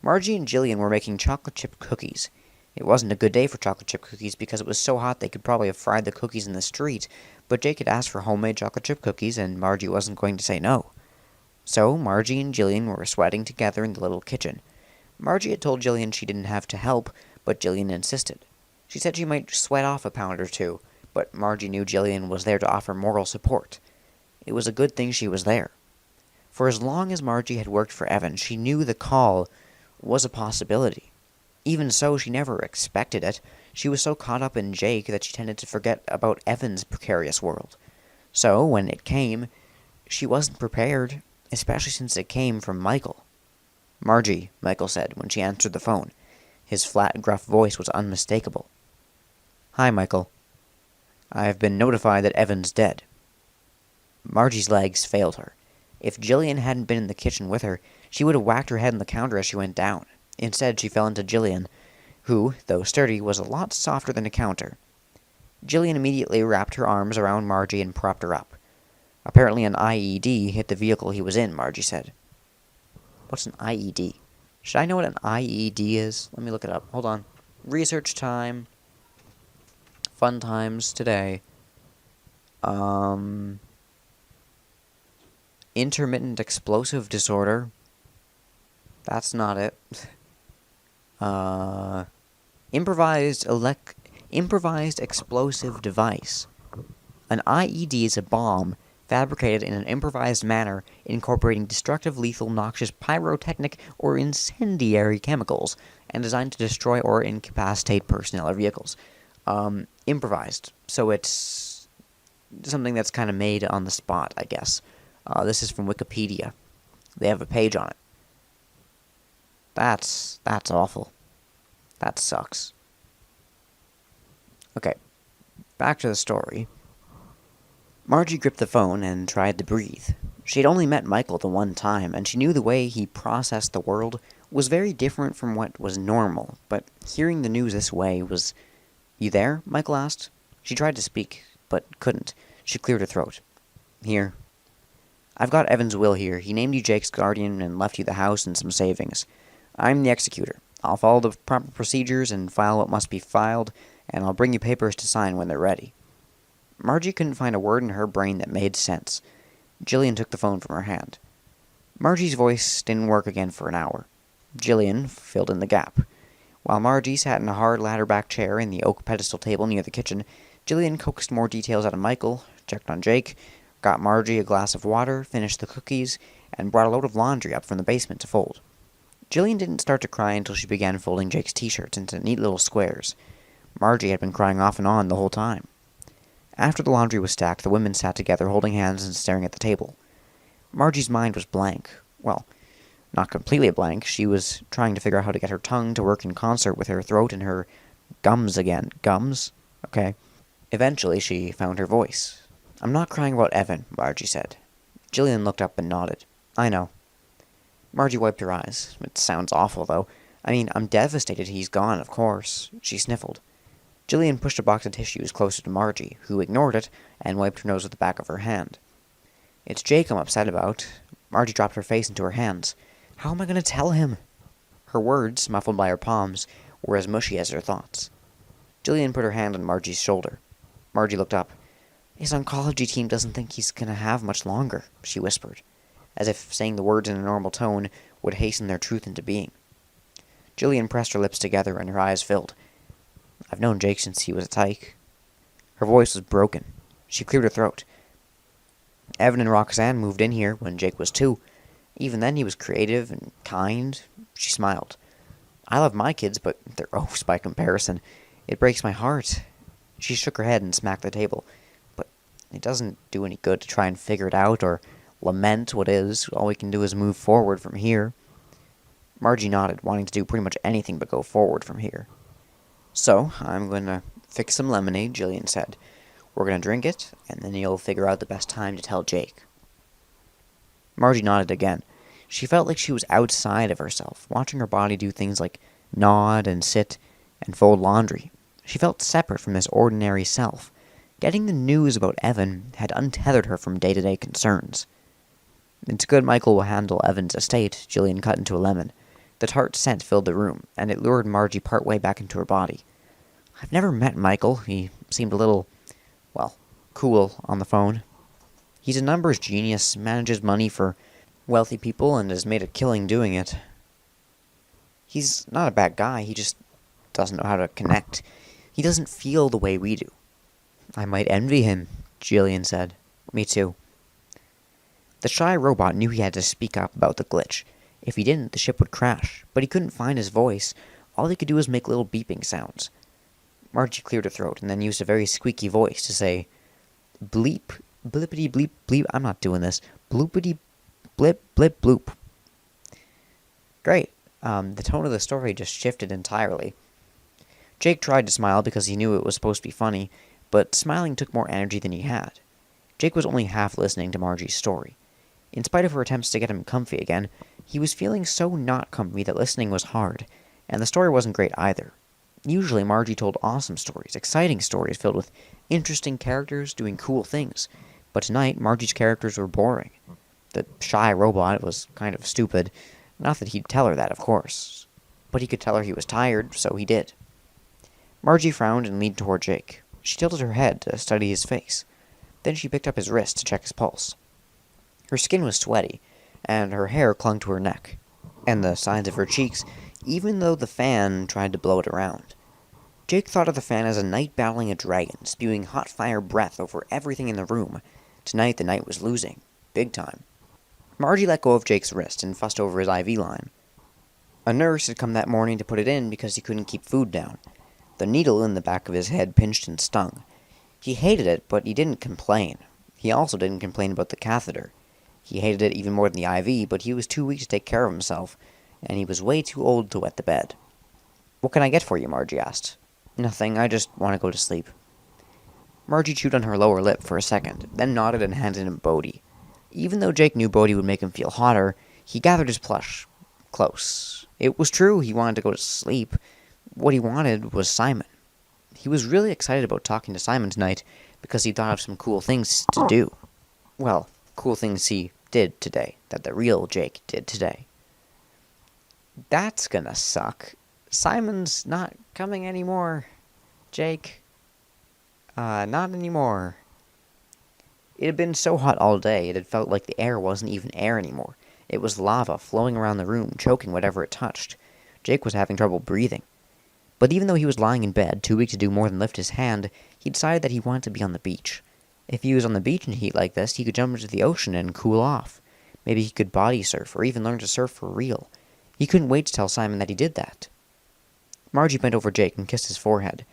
Margie and Jillian were making chocolate chip cookies. It wasn't a good day for chocolate chip cookies because it was so hot they could probably have fried the cookies in the street, but Jake had asked for homemade chocolate chip cookies, and Margie wasn't going to say no. So Margie and Jillian were sweating together in the little kitchen. Margie had told Jillian she didn't have to help, but Jillian insisted. She said she might sweat off a pound or 2, but Margie knew Jillian was there to offer moral support. It was a good thing she was there. For as long as Margie had worked for Evan, she knew the call was a possibility. Even so, she never expected it. She was so caught up in Jake that she tended to forget about Evan's precarious world. So, when it came, she wasn't prepared, especially since it came from Michael. "Margie," Michael said when she answered the phone. His flat, gruff voice was unmistakable. "Hi, Michael. I've been notified that Evan's dead." Margie's legs failed her. If Jillian hadn't been in the kitchen with her, she would have whacked her head on the counter as she went down. Instead, she fell into Jillian, who, though sturdy, was a lot softer than a counter. Jillian immediately wrapped her arms around Margie and propped her up. "Apparently an IED hit the vehicle he was in," Margie said. "What's an IED? Should I know what an IED is? Let me look it up. Hold on. Research time." Fun times today. Intermittent explosive disorder. That's not it. Improvised explosive device. An IED is a bomb fabricated in an improvised manner, incorporating destructive, lethal, noxious, pyrotechnic, or incendiary chemicals, and designed to destroy or incapacitate personnel or vehicles. Improvised. So it's something that's kind of made on the spot, I guess. This is from Wikipedia. They have a page on it. That's awful. That sucks. Okay, back to the story. Margie gripped the phone and tried to breathe. She had only met Michael the one time, and she knew the way he processed the world was very different from what was normal, but hearing the news this way was... "You there?" Michael asked. She tried to speak, but couldn't. She cleared her throat. "Here. I've got Evan's will here. He named you Jake's guardian and left you the house and some savings. I'm the executor. I'll follow the proper procedures and file what must be filed, and I'll bring you papers to sign when they're ready." Margie couldn't find a word in her brain that made sense. Jillian took the phone from her hand. Margie's voice didn't work again for an hour. Jillian filled in the gap. While Margie sat in a hard ladder-back chair in the oak pedestal table near the kitchen, Jillian coaxed more details out of Michael, checked on Jake, got Margie a glass of water, finished the cookies, and brought a load of laundry up from the basement to fold. Jillian didn't start to cry until she began folding Jake's t-shirts into neat little squares. Margie had been crying off and on the whole time. After the laundry was stacked, the women sat together holding hands and staring at the table. Margie's mind was blank. Well, not completely blank. She was trying to figure out how to get her tongue to work in concert with her throat and her gums again. Gums? Okay. Eventually, she found her voice. "I'm not crying about Evan," Margie said. Jillian looked up and nodded. "I know." Margie wiped her eyes. "It sounds awful, though. I mean, I'm devastated he's gone, of course." She sniffled. Jillian pushed a box of tissues closer to Margie, who ignored it and wiped her nose with the back of her hand. "It's Jake I'm upset about." Margie dropped her face into her hands. "How am I going to tell him?" Her words, muffled by her palms, were as mushy as her thoughts. Jillian put her hand on Margie's shoulder. Margie looked up. "His oncology team doesn't think he's going to have much longer," she whispered, as if saying the words in a normal tone would hasten their truth into being. Jillian pressed her lips together and her eyes filled. "I've known Jake since he was a tyke." Her voice was broken. She cleared her throat. "Evan and Roxanne moved in here when Jake was 2. Even then he was creative and kind." She smiled. "I love my kids, but they're oafs by comparison. It breaks my heart." She shook her head and smacked the table. "But it doesn't do any good to try and figure it out or lament what is. All we can do is move forward from here." Margie nodded, wanting to do pretty much anything but go forward from here. "So, I'm going to fix some lemonade," Jillian said. "We're going to drink it, and then you'll figure out the best time to tell Jake." Margie nodded again. She felt like she was outside of herself, watching her body do things like nod and sit and fold laundry. She felt separate from this ordinary self. Getting the news about Evan had untethered her from day-to-day concerns. "It's good Michael will handle Evan's estate," Jillian cut into a lemon. The tart scent filled the room, and it lured Margie partway back into her body. "I've never met Michael. He seemed a little, well, cool on the phone. He's a numbers genius, manages money for wealthy people, and has made a killing doing it. He's not a bad guy, he just doesn't know how to connect. He doesn't feel the way we do." "I might envy him," Jillian said. "Me too." The shy robot knew he had to speak up about the glitch. If he didn't, the ship would crash, but he couldn't find his voice. All he could do was make little beeping sounds. Margie cleared her throat and then used a very squeaky voice to say, "Bleep, blippity bleep bleep," I'm not doing this, "bloopity blip blip bloop." Great. The tone of the story just shifted entirely. Jake tried to smile because he knew it was supposed to be funny, but smiling took more energy than he had. Jake was only half listening to Margie's story. In spite of her attempts to get him comfy again, he was feeling so not comfy that listening was hard, and the story wasn't great either. Usually Margie told awesome stories, exciting stories filled with interesting characters doing cool things, but tonight Margie's characters were boring. The shy robot was kind of stupid. Not that he'd tell her that, of course, but he could tell her he was tired, so he did. Margie frowned and leaned toward Jake. She tilted her head to study his face. Then she picked up his wrist to check his pulse. Her skin was sweaty, and her hair clung to her neck, and the sides of her cheeks, even though the fan tried to blow it around. Jake thought of the fan as a knight battling a dragon, spewing hot fire breath over everything in the room. Tonight the knight was losing. Big time. Margie let go of Jake's wrist and fussed over his IV line. A nurse had come that morning to put it in because he couldn't keep food down. The needle in the back of his head pinched and stung. He hated it, but he didn't complain. He also didn't complain about the catheter. He hated it even more than the IV, but he was too weak to take care of himself, and he was way too old to wet the bed. "What can I get for you?" Margie asked. "Nothing, I just want to go to sleep." Margie chewed on her lower lip for a second, then nodded and handed him Bodhi. Even though Jake knew Bodhi would make him feel hotter, he gathered his plush close. It was true he wanted to go to sleep. What he wanted was Simon. He was really excited about talking to Simon tonight because he thought of some cool things to do. Well, cool things he did today, that the real Jake did today. That's gonna suck. Simon's not coming anymore, Jake. Not anymore. It had been so hot all day, it had felt like the air wasn't even air anymore. It was lava flowing around the room, choking whatever it touched. Jake was having trouble breathing. But even though he was lying in bed, too weak to do more than lift his hand, he decided that he wanted to be on the beach. If he was on the beach in heat like this, he could jump into the ocean and cool off. Maybe he could body surf, or even learn to surf for real. He couldn't wait to tell Simon that he did that. Margie bent over Jake and kissed his forehead.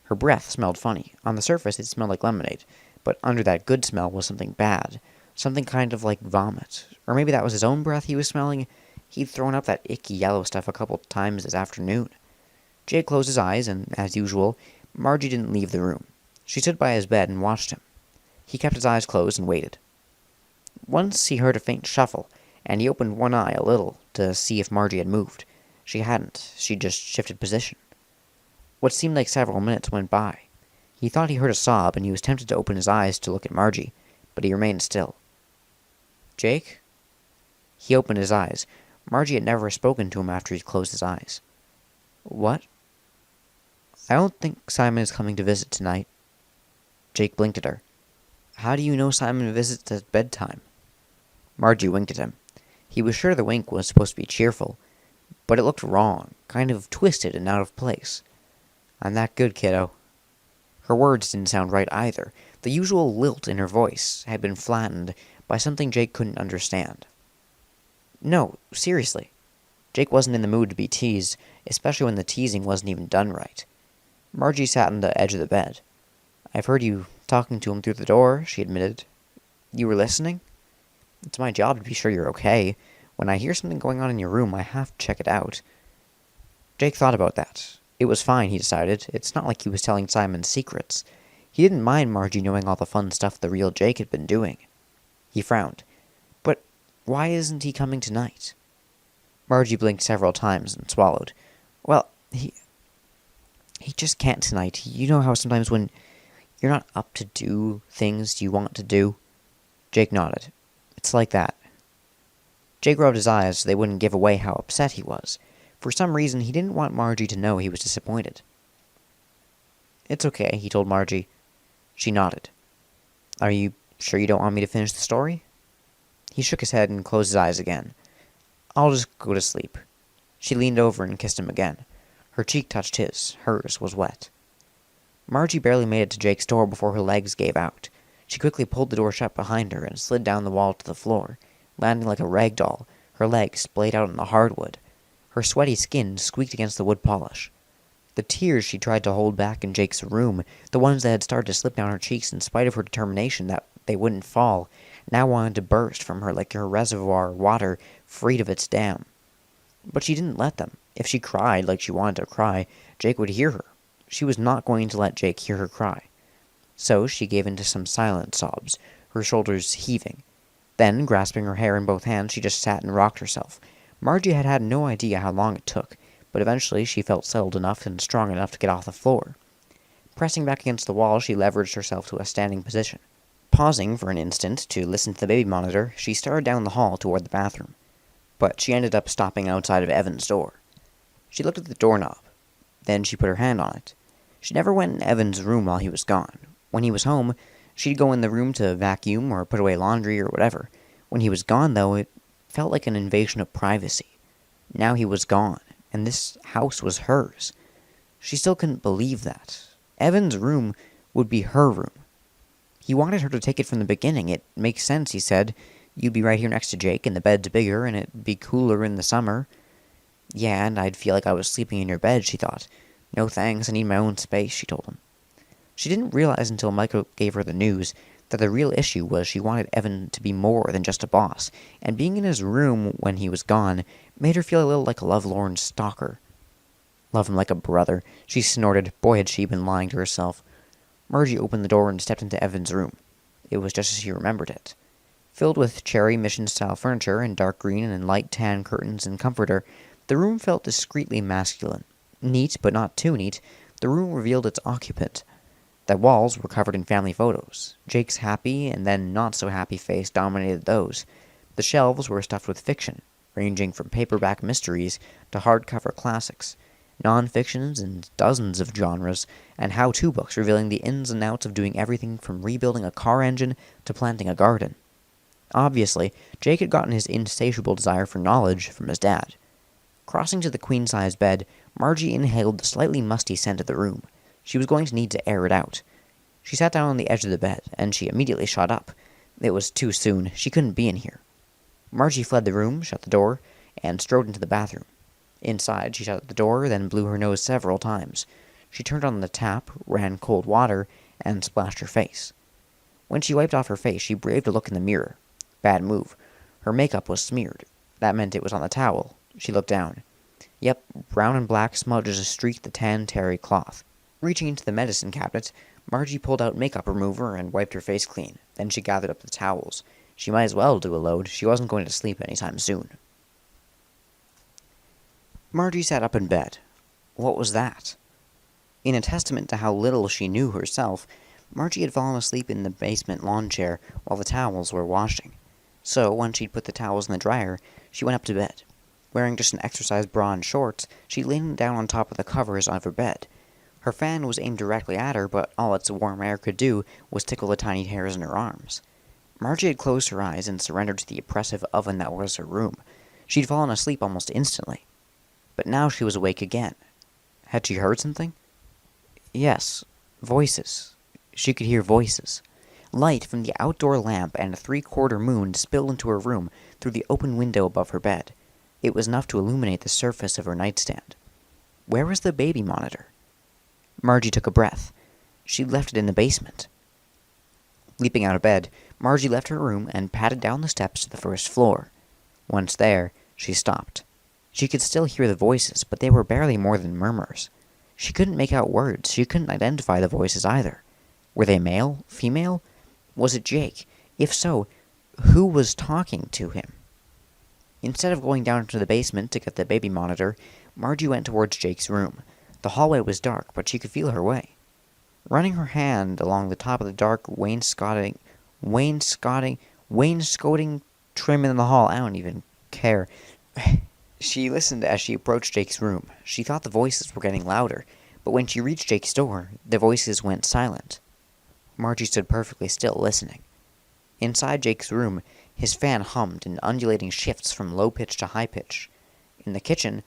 Her breath smelled funny. On the surface, it smelled like lemonade, but under that good smell was something bad. Something kind of like vomit. Or maybe that was his own breath he was smelling. He'd thrown up that icky yellow stuff a couple times this afternoon. Jake closed his eyes, and, as usual, Margie didn't leave the room. She stood by his bed and watched him. He kept his eyes closed and waited. Once he heard a faint shuffle, and he opened one eye a little to see if Margie had moved. She hadn't. She just shifted position. What seemed like several minutes went by. He thought he heard a sob, and he was tempted to open his eyes to look at Margie, but he remained still. "Jake?" He opened his eyes. Margie had never spoken to him after he'd closed his eyes. "What?" "I don't think Simon is coming to visit tonight." Jake blinked at her. "How do you know Simon visits at bedtime?" Margie winked at him. He was sure the wink was supposed to be cheerful, but it looked wrong, kind of twisted and out of place. "I'm that good, kiddo." Her words didn't sound right either. The usual lilt in her voice had been flattened by something Jake couldn't understand. "No, seriously." Jake wasn't in the mood to be teased, especially when the teasing wasn't even done right. Margie sat on the edge of the bed. "I've heard you talking to him through the door," she admitted. "You were listening?" "It's my job to be sure you're okay. When I hear something going on in your room, I have to check it out." Jake thought about that. It was fine, he decided. It's not like he was telling Simon secrets. He didn't mind Margie knowing all the fun stuff the real Jake had been doing. He frowned. "But why isn't he coming tonight?" Margie blinked several times and swallowed. "Well, he just can't tonight. You know how sometimes when you're not up to do things you want to do?" Jake nodded. "It's like that." Jake rubbed his eyes so they wouldn't give away how upset he was. For some reason, he didn't want Margie to know he was disappointed. "It's okay," he told Margie. She nodded. "Are you sure you don't want me to finish the story?" He shook his head and closed his eyes again. "I'll just go to sleep." She leaned over and kissed him again. Her cheek touched his. Hers was wet. Margie barely made it to Jake's door before her legs gave out. She quickly pulled the door shut behind her and slid down the wall to the floor, landing like a rag doll, her legs splayed out on the hardwood. Her sweaty skin squeaked against the wood polish. The tears she tried to hold back in Jake's room, the ones that had started to slip down her cheeks in spite of her determination that they wouldn't fall, now wanted to burst from her like a reservoir of water freed of its dam. But she didn't let them. If she cried like she wanted to cry, Jake would hear her. She was not going to let Jake hear her cry. So she gave in to some silent sobs, her shoulders heaving. Then, grasping her hair in both hands, she just sat and rocked herself. Margie had had no idea how long it took, but eventually she felt settled enough and strong enough to get off the floor. Pressing back against the wall, she leveraged herself to a standing position. Pausing for an instant to listen to the baby monitor, she started down the hall toward the bathroom. But she ended up stopping outside of Evan's door. She looked at the doorknob. Then she put her hand on it. She never went in Evan's room while he was gone. When he was home, she'd go in the room to vacuum or put away laundry or whatever. When he was gone, though, it felt like an invasion of privacy. Now he was gone, and this house was hers. She still couldn't believe that. Evan's room would be her room. He wanted her to take it from the beginning. It makes sense, he said. You'd be right here next to Jake, and the bed's bigger, and it'd be cooler in the summer. Yeah, and I'd feel like I was sleeping in your bed, she thought. No thanks, I need my own space, she told him. She didn't realize until Michael gave her the news that the real issue was she wanted Evan to be more than just a boss, and being in his room when he was gone made her feel a little like a lovelorn stalker. Love him like a brother, she snorted. Boy, had she been lying to herself. Margie opened the door and stepped into Evan's room. It was just as she remembered it. Filled with cherry mission-style furniture and dark green and light tan curtains and comforter, the room felt discreetly masculine. Neat, but not too neat, the room revealed its occupant. The walls were covered in family photos. Jake's happy and then not-so-happy face dominated those. The shelves were stuffed with fiction, ranging from paperback mysteries to hardcover classics, non-fictions in dozens of genres, and how-to books revealing the ins and outs of doing everything from rebuilding a car engine to planting a garden. Obviously, Jake had gotten his insatiable desire for knowledge from his dad. Crossing to the queen-size bed, Margie inhaled the slightly musty scent of the room. She was going to need to air it out. She sat down on the edge of the bed, and she immediately shot up. It was too soon. She couldn't be in here. Margie fled the room, shut the door, and strode into the bathroom. Inside, she shut the door, then blew her nose several times. She turned on the tap, ran cold water, and splashed her face. When she wiped off her face, she braved a look in the mirror. Bad move. Her makeup was smeared. That meant it was on the towel. She looked down. Yep, brown and black smudges streaked the tan terry cloth. Reaching into the medicine cabinet, Margie pulled out makeup remover and wiped her face clean. Then she gathered up the towels. She might as well do a load. She wasn't going to sleep anytime soon. Margie sat up in bed. What was that? In a testament to how little she knew herself, Margie had fallen asleep in the basement lawn chair while the towels were washing. So, when she'd put the towels in the dryer, she went up to bed. Wearing just an exercise bra and shorts, she leaned down on top of the covers of her bed. Her fan was aimed directly at her, but all its warm air could do was tickle the tiny hairs in her arms. Margie had closed her eyes and surrendered to the oppressive oven that was her room. She'd fallen asleep almost instantly. But now she was awake again. Had she heard something? Yes, voices. She could hear voices. Light from the outdoor lamp and a three-quarter moon spilled into her room through the open window above her bed. It was enough to illuminate the surface of her nightstand. Where was the baby monitor? Margie took a breath. She'd left it in the basement. Leaping out of bed, Margie left her room and padded down the steps to the first floor. Once there, she stopped. She could still hear the voices, but they were barely more than murmurs. She couldn't make out words. She couldn't identify the voices either. Were they male? Female? Was it Jake? If so, who was talking to him? Instead of going down to the basement to get the baby monitor, Margie went towards Jake's room. The hallway was dark, but she could feel her way. Running her hand along the top of the dark wainscoting trim in the hall, I don't even care. She listened as she approached Jake's room. She thought the voices were getting louder, but when she reached Jake's door, the voices went silent. Margie stood perfectly still, listening. Inside Jake's room, his fan hummed in undulating shifts from low pitch to high pitch. In the kitchen,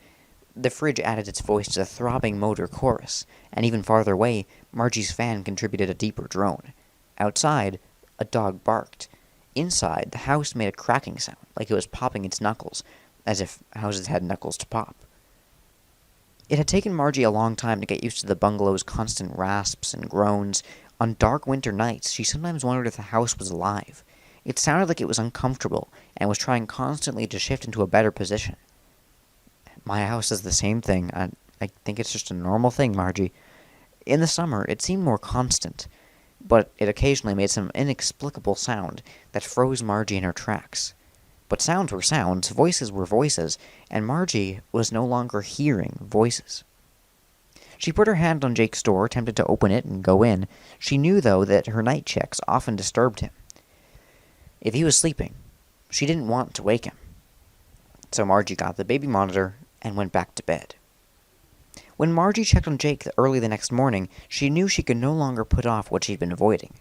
the fridge added its voice to the throbbing motor chorus, and even farther away, Margie's fan contributed a deeper drone. Outside, a dog barked. Inside, the house made a cracking sound, like it was popping its knuckles, as if houses had knuckles to pop. It had taken Margie a long time to get used to the bungalow's constant rasps and groans. On dark winter nights, she sometimes wondered if the house was alive. It sounded like it was uncomfortable, and was trying constantly to shift into a better position. My house is the same thing. I think it's just a normal thing, Margie. In the summer, it seemed more constant, but it occasionally made some inexplicable sound that froze Margie in her tracks. But sounds were sounds, voices were voices, and Margie was no longer hearing voices. She put her hand on Jake's door, tempted to open it and go in. She knew, though, that her night checks often disturbed him. If he was sleeping, she didn't want to wake him. So Margie got the baby monitor and went back to bed. When Margie checked on Jake early the next morning, she knew she could no longer put off what she'd been avoiding.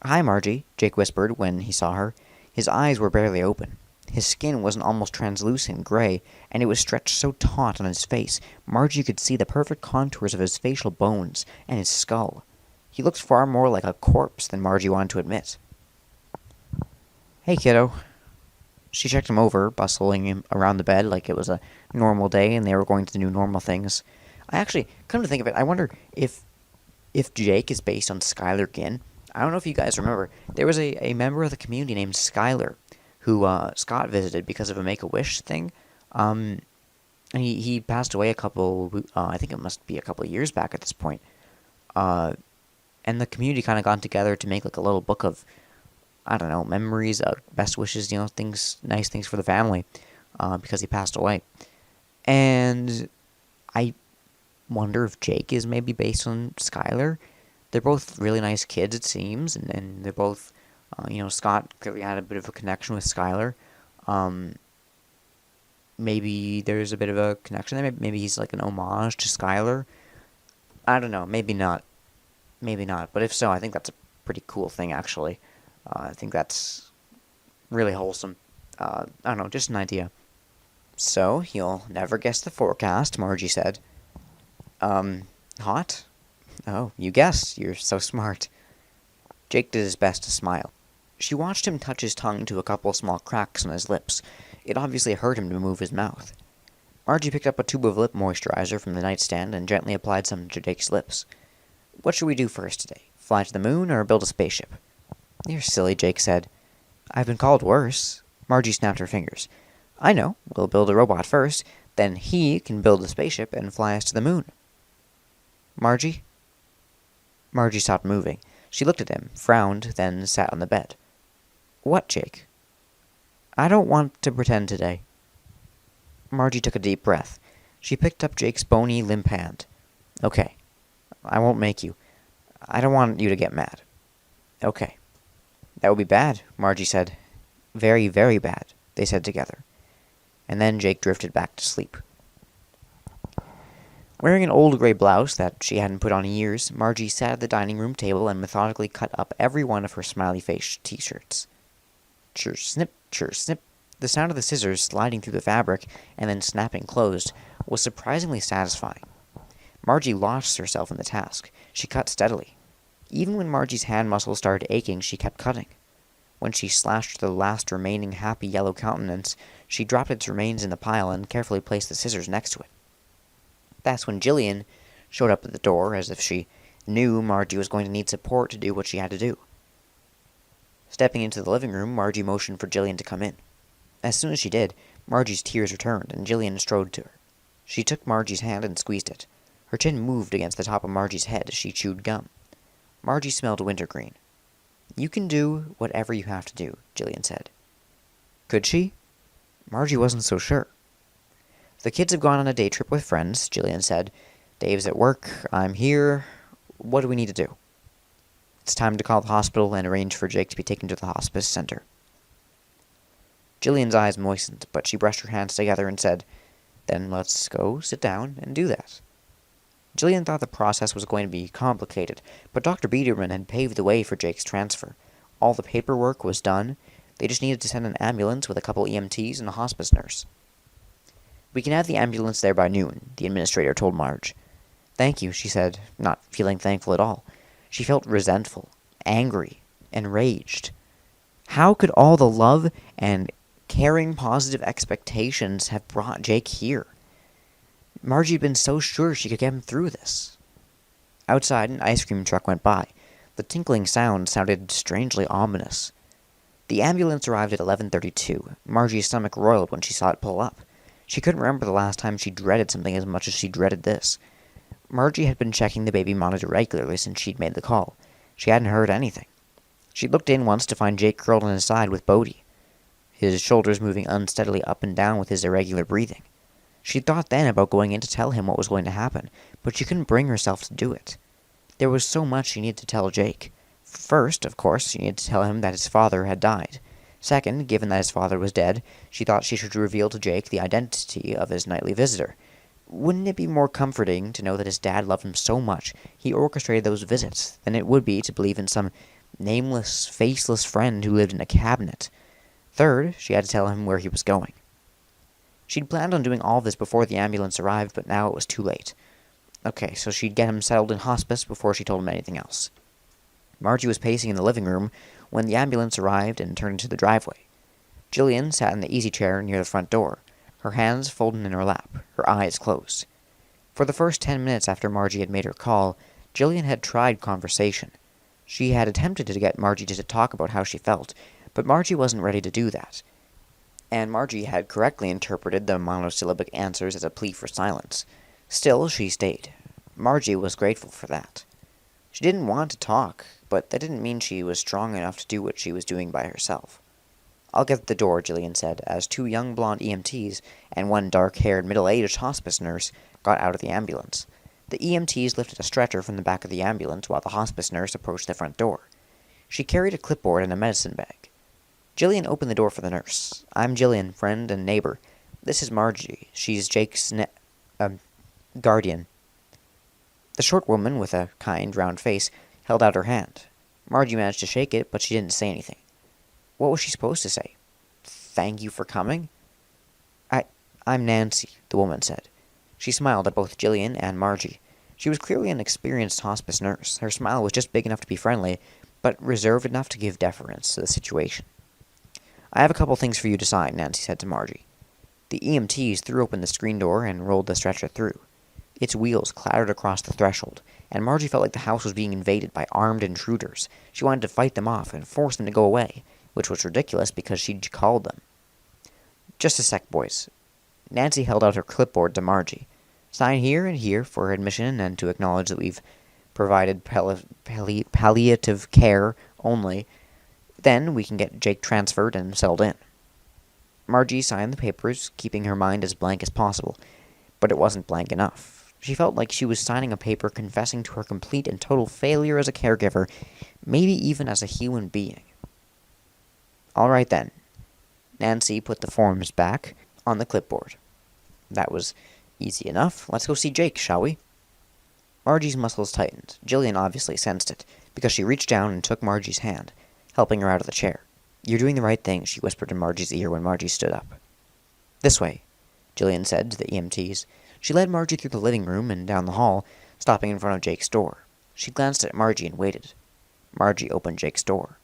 "Hi, Margie," Jake whispered when he saw her. His eyes were barely open. His skin was an almost translucent gray, and it was stretched so taut on his face, Margie could see the perfect contours of his facial bones and his skull. He looked far more like a corpse than Margie wanted to admit. "Hey, kiddo." She checked him over, bustling him around the bed like it was a normal day and they were going to do normal things. I actually, come to think of it, I wonder if Jake is based on Skylar Ginn. I don't know if you guys remember, there was a member of the community named Skylar who Scott visited because of a Make-A-Wish thing. And he passed away I think it must be a couple of years back at this point. And the community kind of got together to make like a little book of, I don't know, memories, best wishes, things, nice things for the family, because he passed away. And I wonder if Jake is maybe based on Skylar. They're both really nice kids, it seems, and they're both, Scott clearly had a bit of a connection with Skylar. Maybe there's a bit of a connection there. Maybe he's like an homage to Skylar. I don't know. Maybe not. Maybe not. But if so, I think that's a pretty cool thing, actually. I think that's really wholesome. I don't know, just an idea. "So, you'll never guess the forecast," Margie said. Hot? Oh, you guessed. You're so smart." Jake did his best to smile. She watched him touch his tongue to a couple small cracks on his lips. It obviously hurt him to move his mouth. Margie picked up a tube of lip moisturizer from the nightstand and gently applied some to Jake's lips. "What should we do first today? Fly to the moon or build a spaceship?" "You're silly," Jake said. "I've been called worse." Margie snapped her fingers. "I know. We'll build a robot first, then he can build a spaceship and fly us to the moon." "Margie?" Margie stopped moving. She looked at him, frowned, then sat on the bed. "What, Jake?" "I don't want to pretend today." Margie took a deep breath. She picked up Jake's bony, limp hand. "Okay. I won't make you. I don't want you to get mad." "Okay." "That would be bad," Margie said. "Very, very bad," they said together. And then Jake drifted back to sleep. Wearing an old gray blouse that she hadn't put on in years, Margie sat at the dining room table and methodically cut up every one of her smiley face t-shirts. Chirr snip, chirr snip. The sound of the scissors sliding through the fabric and then snapping closed was surprisingly satisfying. Margie lost herself in the task. She cut steadily. Even when Margie's hand muscles started aching, she kept cutting. When she slashed the last remaining happy yellow countenance, she dropped its remains in the pile and carefully placed the scissors next to it. That's when Jillian showed up at the door, as if she knew Margie was going to need support to do what she had to do. Stepping into the living room, Margie motioned for Jillian to come in. As soon as she did, Margie's tears returned, and Jillian strode to her. She took Margie's hand and squeezed it. Her chin moved against the top of Margie's head as she chewed gum. Margie smelled wintergreen. "You can do whatever you have to do," Jillian said. Could she? Margie wasn't so sure. "The kids have gone on a day trip with friends," Jillian said. "Dave's at work. I'm here. What do we need to do?" "It's time to call the hospital and arrange for Jake to be taken to the hospice center." Jillian's eyes moistened, but she brushed her hands together and said, "Then let's go sit down and do that." Jillian thought the process was going to be complicated, but Dr. Biederman had paved the way for Jake's transfer. All the paperwork was done. They just needed to send an ambulance with a couple EMTs and a hospice nurse. "We can have the ambulance there by noon," the administrator told Marge. "Thank you," she said, not feeling thankful at all. She felt resentful, angry, enraged. How could all the love and caring positive expectations have brought Jake here? Margie had been so sure she could get him through this. Outside, an ice cream truck went by. The tinkling sound sounded strangely ominous. The ambulance arrived at 11:32. Margie's stomach roiled when she saw it pull up. She couldn't remember the last time she dreaded something as much as she dreaded this. Margie had been checking the baby monitor regularly since she'd made the call. She hadn't heard anything. She looked in once to find Jake curled on his side with Bodhi, his shoulders moving unsteadily up and down with his irregular breathing. She thought then about going in to tell him what was going to happen, but she couldn't bring herself to do it. There was so much she needed to tell Jake. First, of course, she needed to tell him that his father had died. Second, given that his father was dead, she thought she should reveal to Jake the identity of his nightly visitor. Wouldn't it be more comforting to know that his dad loved him so much he orchestrated those visits than it would be to believe in some nameless, faceless friend who lived in a cabinet? Third, she had to tell him where he was going. She'd planned on doing all this before the ambulance arrived, but now it was too late. Okay, so she'd get him settled in hospice before she told him anything else. Margie was pacing in the living room when the ambulance arrived and turned into the driveway. Jillian sat in the easy chair near the front door, her hands folded in her lap, her eyes closed. For the first 10 minutes after Margie had made her call, Jillian had tried conversation. She had attempted to get Margie to talk about how she felt, but Margie wasn't ready to do that. And Margie had correctly interpreted the monosyllabic answers as a plea for silence. Still, she stayed. Margie was grateful for that. She didn't want to talk, but that didn't mean she was strong enough to do what she was doing by herself. "I'll get the door," Jillian said, as 2 young blonde EMTs and 1 dark-haired, middle-aged hospice nurse got out of the ambulance. The EMTs lifted a stretcher from the back of the ambulance while the hospice nurse approached the front door. She carried a clipboard and a medicine bag. Jillian opened the door for the nurse. "I'm Jillian, friend and neighbor. This is Margie. She's Jake's guardian." The short woman, with a kind, round face, held out her hand. Margie managed to shake it, but she didn't say anything. What was she supposed to say? "Thank you for coming?" I'm Nancy," the woman said. She smiled at both Jillian and Margie. She was clearly an experienced hospice nurse. Her smile was just big enough to be friendly, but reserved enough to give deference to the situation. "I have a couple things for you to sign," Nancy said to Margie. The EMTs threw open the screen door and rolled the stretcher through. Its wheels clattered across the threshold, and Margie felt like the house was being invaded by armed intruders. She wanted to fight them off and force them to go away, which was ridiculous because she'd called them. "Just a sec, boys." Nancy held out her clipboard to Margie. "Sign here and here for admission and to acknowledge that we've provided palliative care only. Then we can get Jake transferred and settled in." Margie signed the papers, keeping her mind as blank as possible. But it wasn't blank enough. She felt like she was signing a paper confessing to her complete and total failure as a caregiver, maybe even as a human being. "All right then." Nancy put the forms back on the clipboard. "That was easy enough. Let's go see Jake, shall we?" Margie's muscles tightened. Jillian obviously sensed it, because she reached down and took Margie's hand, helping her out of the chair. "You're doing the right thing," she whispered in Margie's ear when Margie stood up. "This way," Jillian said to the EMTs. She led Margie through the living room and down the hall, stopping in front of Jake's door. She glanced at Margie and waited. Margie opened Jake's door.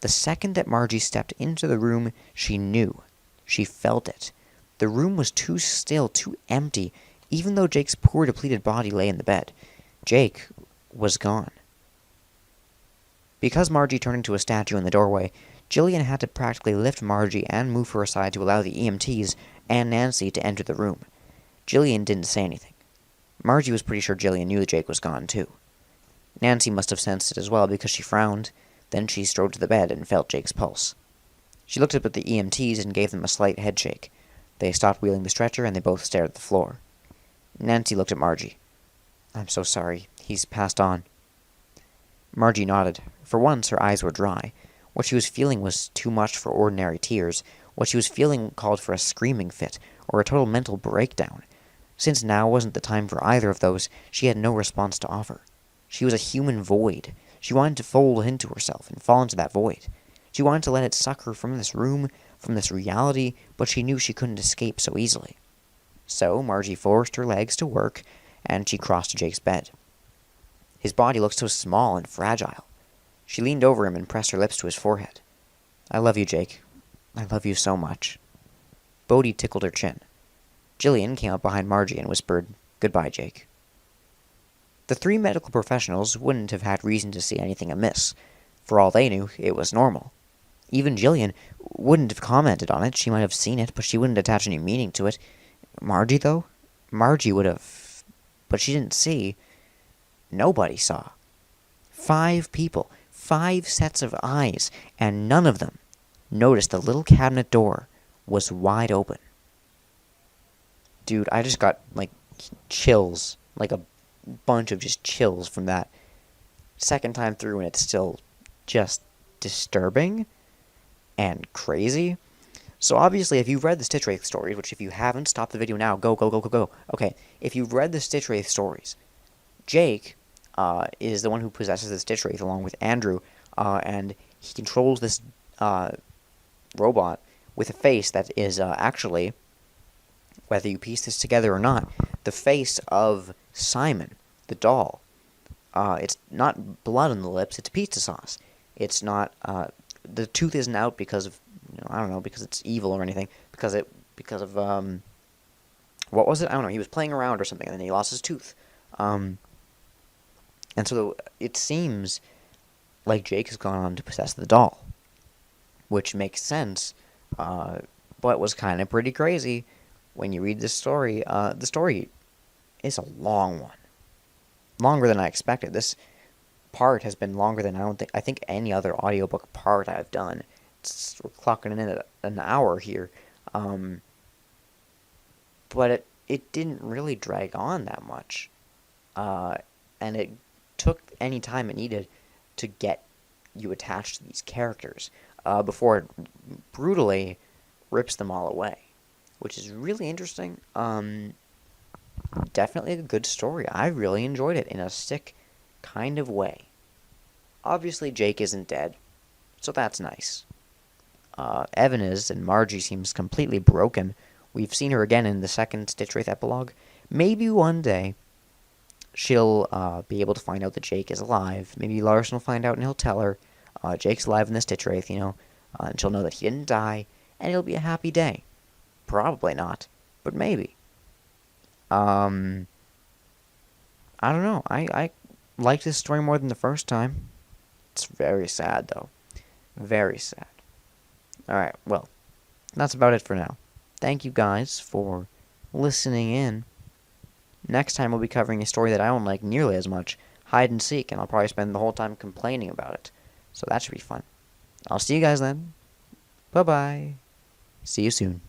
The second that Margie stepped into the room, she knew. She felt it. The room was too still, too empty, even though Jake's poor, depleted body lay in the bed. Jake was gone. Because Margie turned into a statue in the doorway, Jillian had to practically lift Margie and move her aside to allow the EMTs and Nancy to enter the room. Jillian didn't say anything. Margie was pretty sure Jillian knew that Jake was gone, too. Nancy must have sensed it as well because she frowned. Then she strode to the bed and felt Jake's pulse. She looked up at the EMTs and gave them a slight headshake. They stopped wheeling the stretcher and they both stared at the floor. Nancy looked at Margie. "I'm so sorry. He's passed on." Margie nodded. For once, her eyes were dry. What she was feeling was too much for ordinary tears. What she was feeling called for a screaming fit, or a total mental breakdown. Since now wasn't the time for either of those, she had no response to offer. She was a human void. She wanted to fold into herself and fall into that void. She wanted to let it suck her from this room, from this reality, but she knew she couldn't escape so easily. So Margie forced her legs to work, and she crossed to Jake's bed. His body looked so small and fragile. She leaned over him and pressed her lips to his forehead. "I love you, Jake. I love you so much." Bodhi tickled her chin. Jillian came up behind Margie and whispered, "Goodbye, Jake." The 3 medical professionals wouldn't have had reason to see anything amiss. For all they knew, it was normal. Even Jillian wouldn't have commented on it. She might have seen it, but she wouldn't attach any meaning to it. Margie, though? Margie would have... But she didn't see. Nobody saw. 5 people, 5 sets of eyes, and none of them noticed the little cabinet door was wide open. Dude, I just got, chills. Like a bunch of just chills from that. Second time through, and it's still just disturbing and crazy. So obviously, if you've read the Stitch Wraith stories, which if you haven't, stop the video now. Go, go, go, go, go. Okay, if you've read the Stitch Wraith stories, Jake is the one who possesses the Stitch Wraith along with Andrew, and he controls this robot with a face that is actually, whether you piece this together or not, the face of Simon, the doll. It's not blood on the lips, it's pizza sauce. It's not, the tooth isn't out because of, I don't know, because it's evil or anything, because of, what was it? I don't know, he was playing around or something, and then he lost his tooth. And so it seems like Jake has gone on to possess the doll, which makes sense, but was kind of pretty crazy when you read this story. The story is a long one. Longer than I expected. This part has been longer than I think any other audiobook part I've done. We're clocking in at an hour here. But it didn't really drag on that much. And it took any time it needed to get you attached to these characters before it brutally rips them all away, which is really interesting. Definitely a good story. I really enjoyed it in a sick kind of way. Obviously, Jake isn't dead, so that's nice. Evan is, and Margie seems completely broken. We've seen her again in the second Stitch Wraith epilogue. Maybe one day she'll be able to find out that Jake is alive. Maybe Larson will find out and he'll tell her Jake's alive in the Stitch Wraith, and she'll know that he didn't die, and it'll be a happy day. Probably not, but maybe. I don't know. I liked this story more than the first time. It's very sad, though. Very sad. Alright, well, that's about it for now. Thank you guys for listening in. Next time we'll be covering a story that I don't like nearly as much, Hide and Seek, and I'll probably spend the whole time complaining about it. So that should be fun. I'll see you guys then. Bye-bye. See you soon.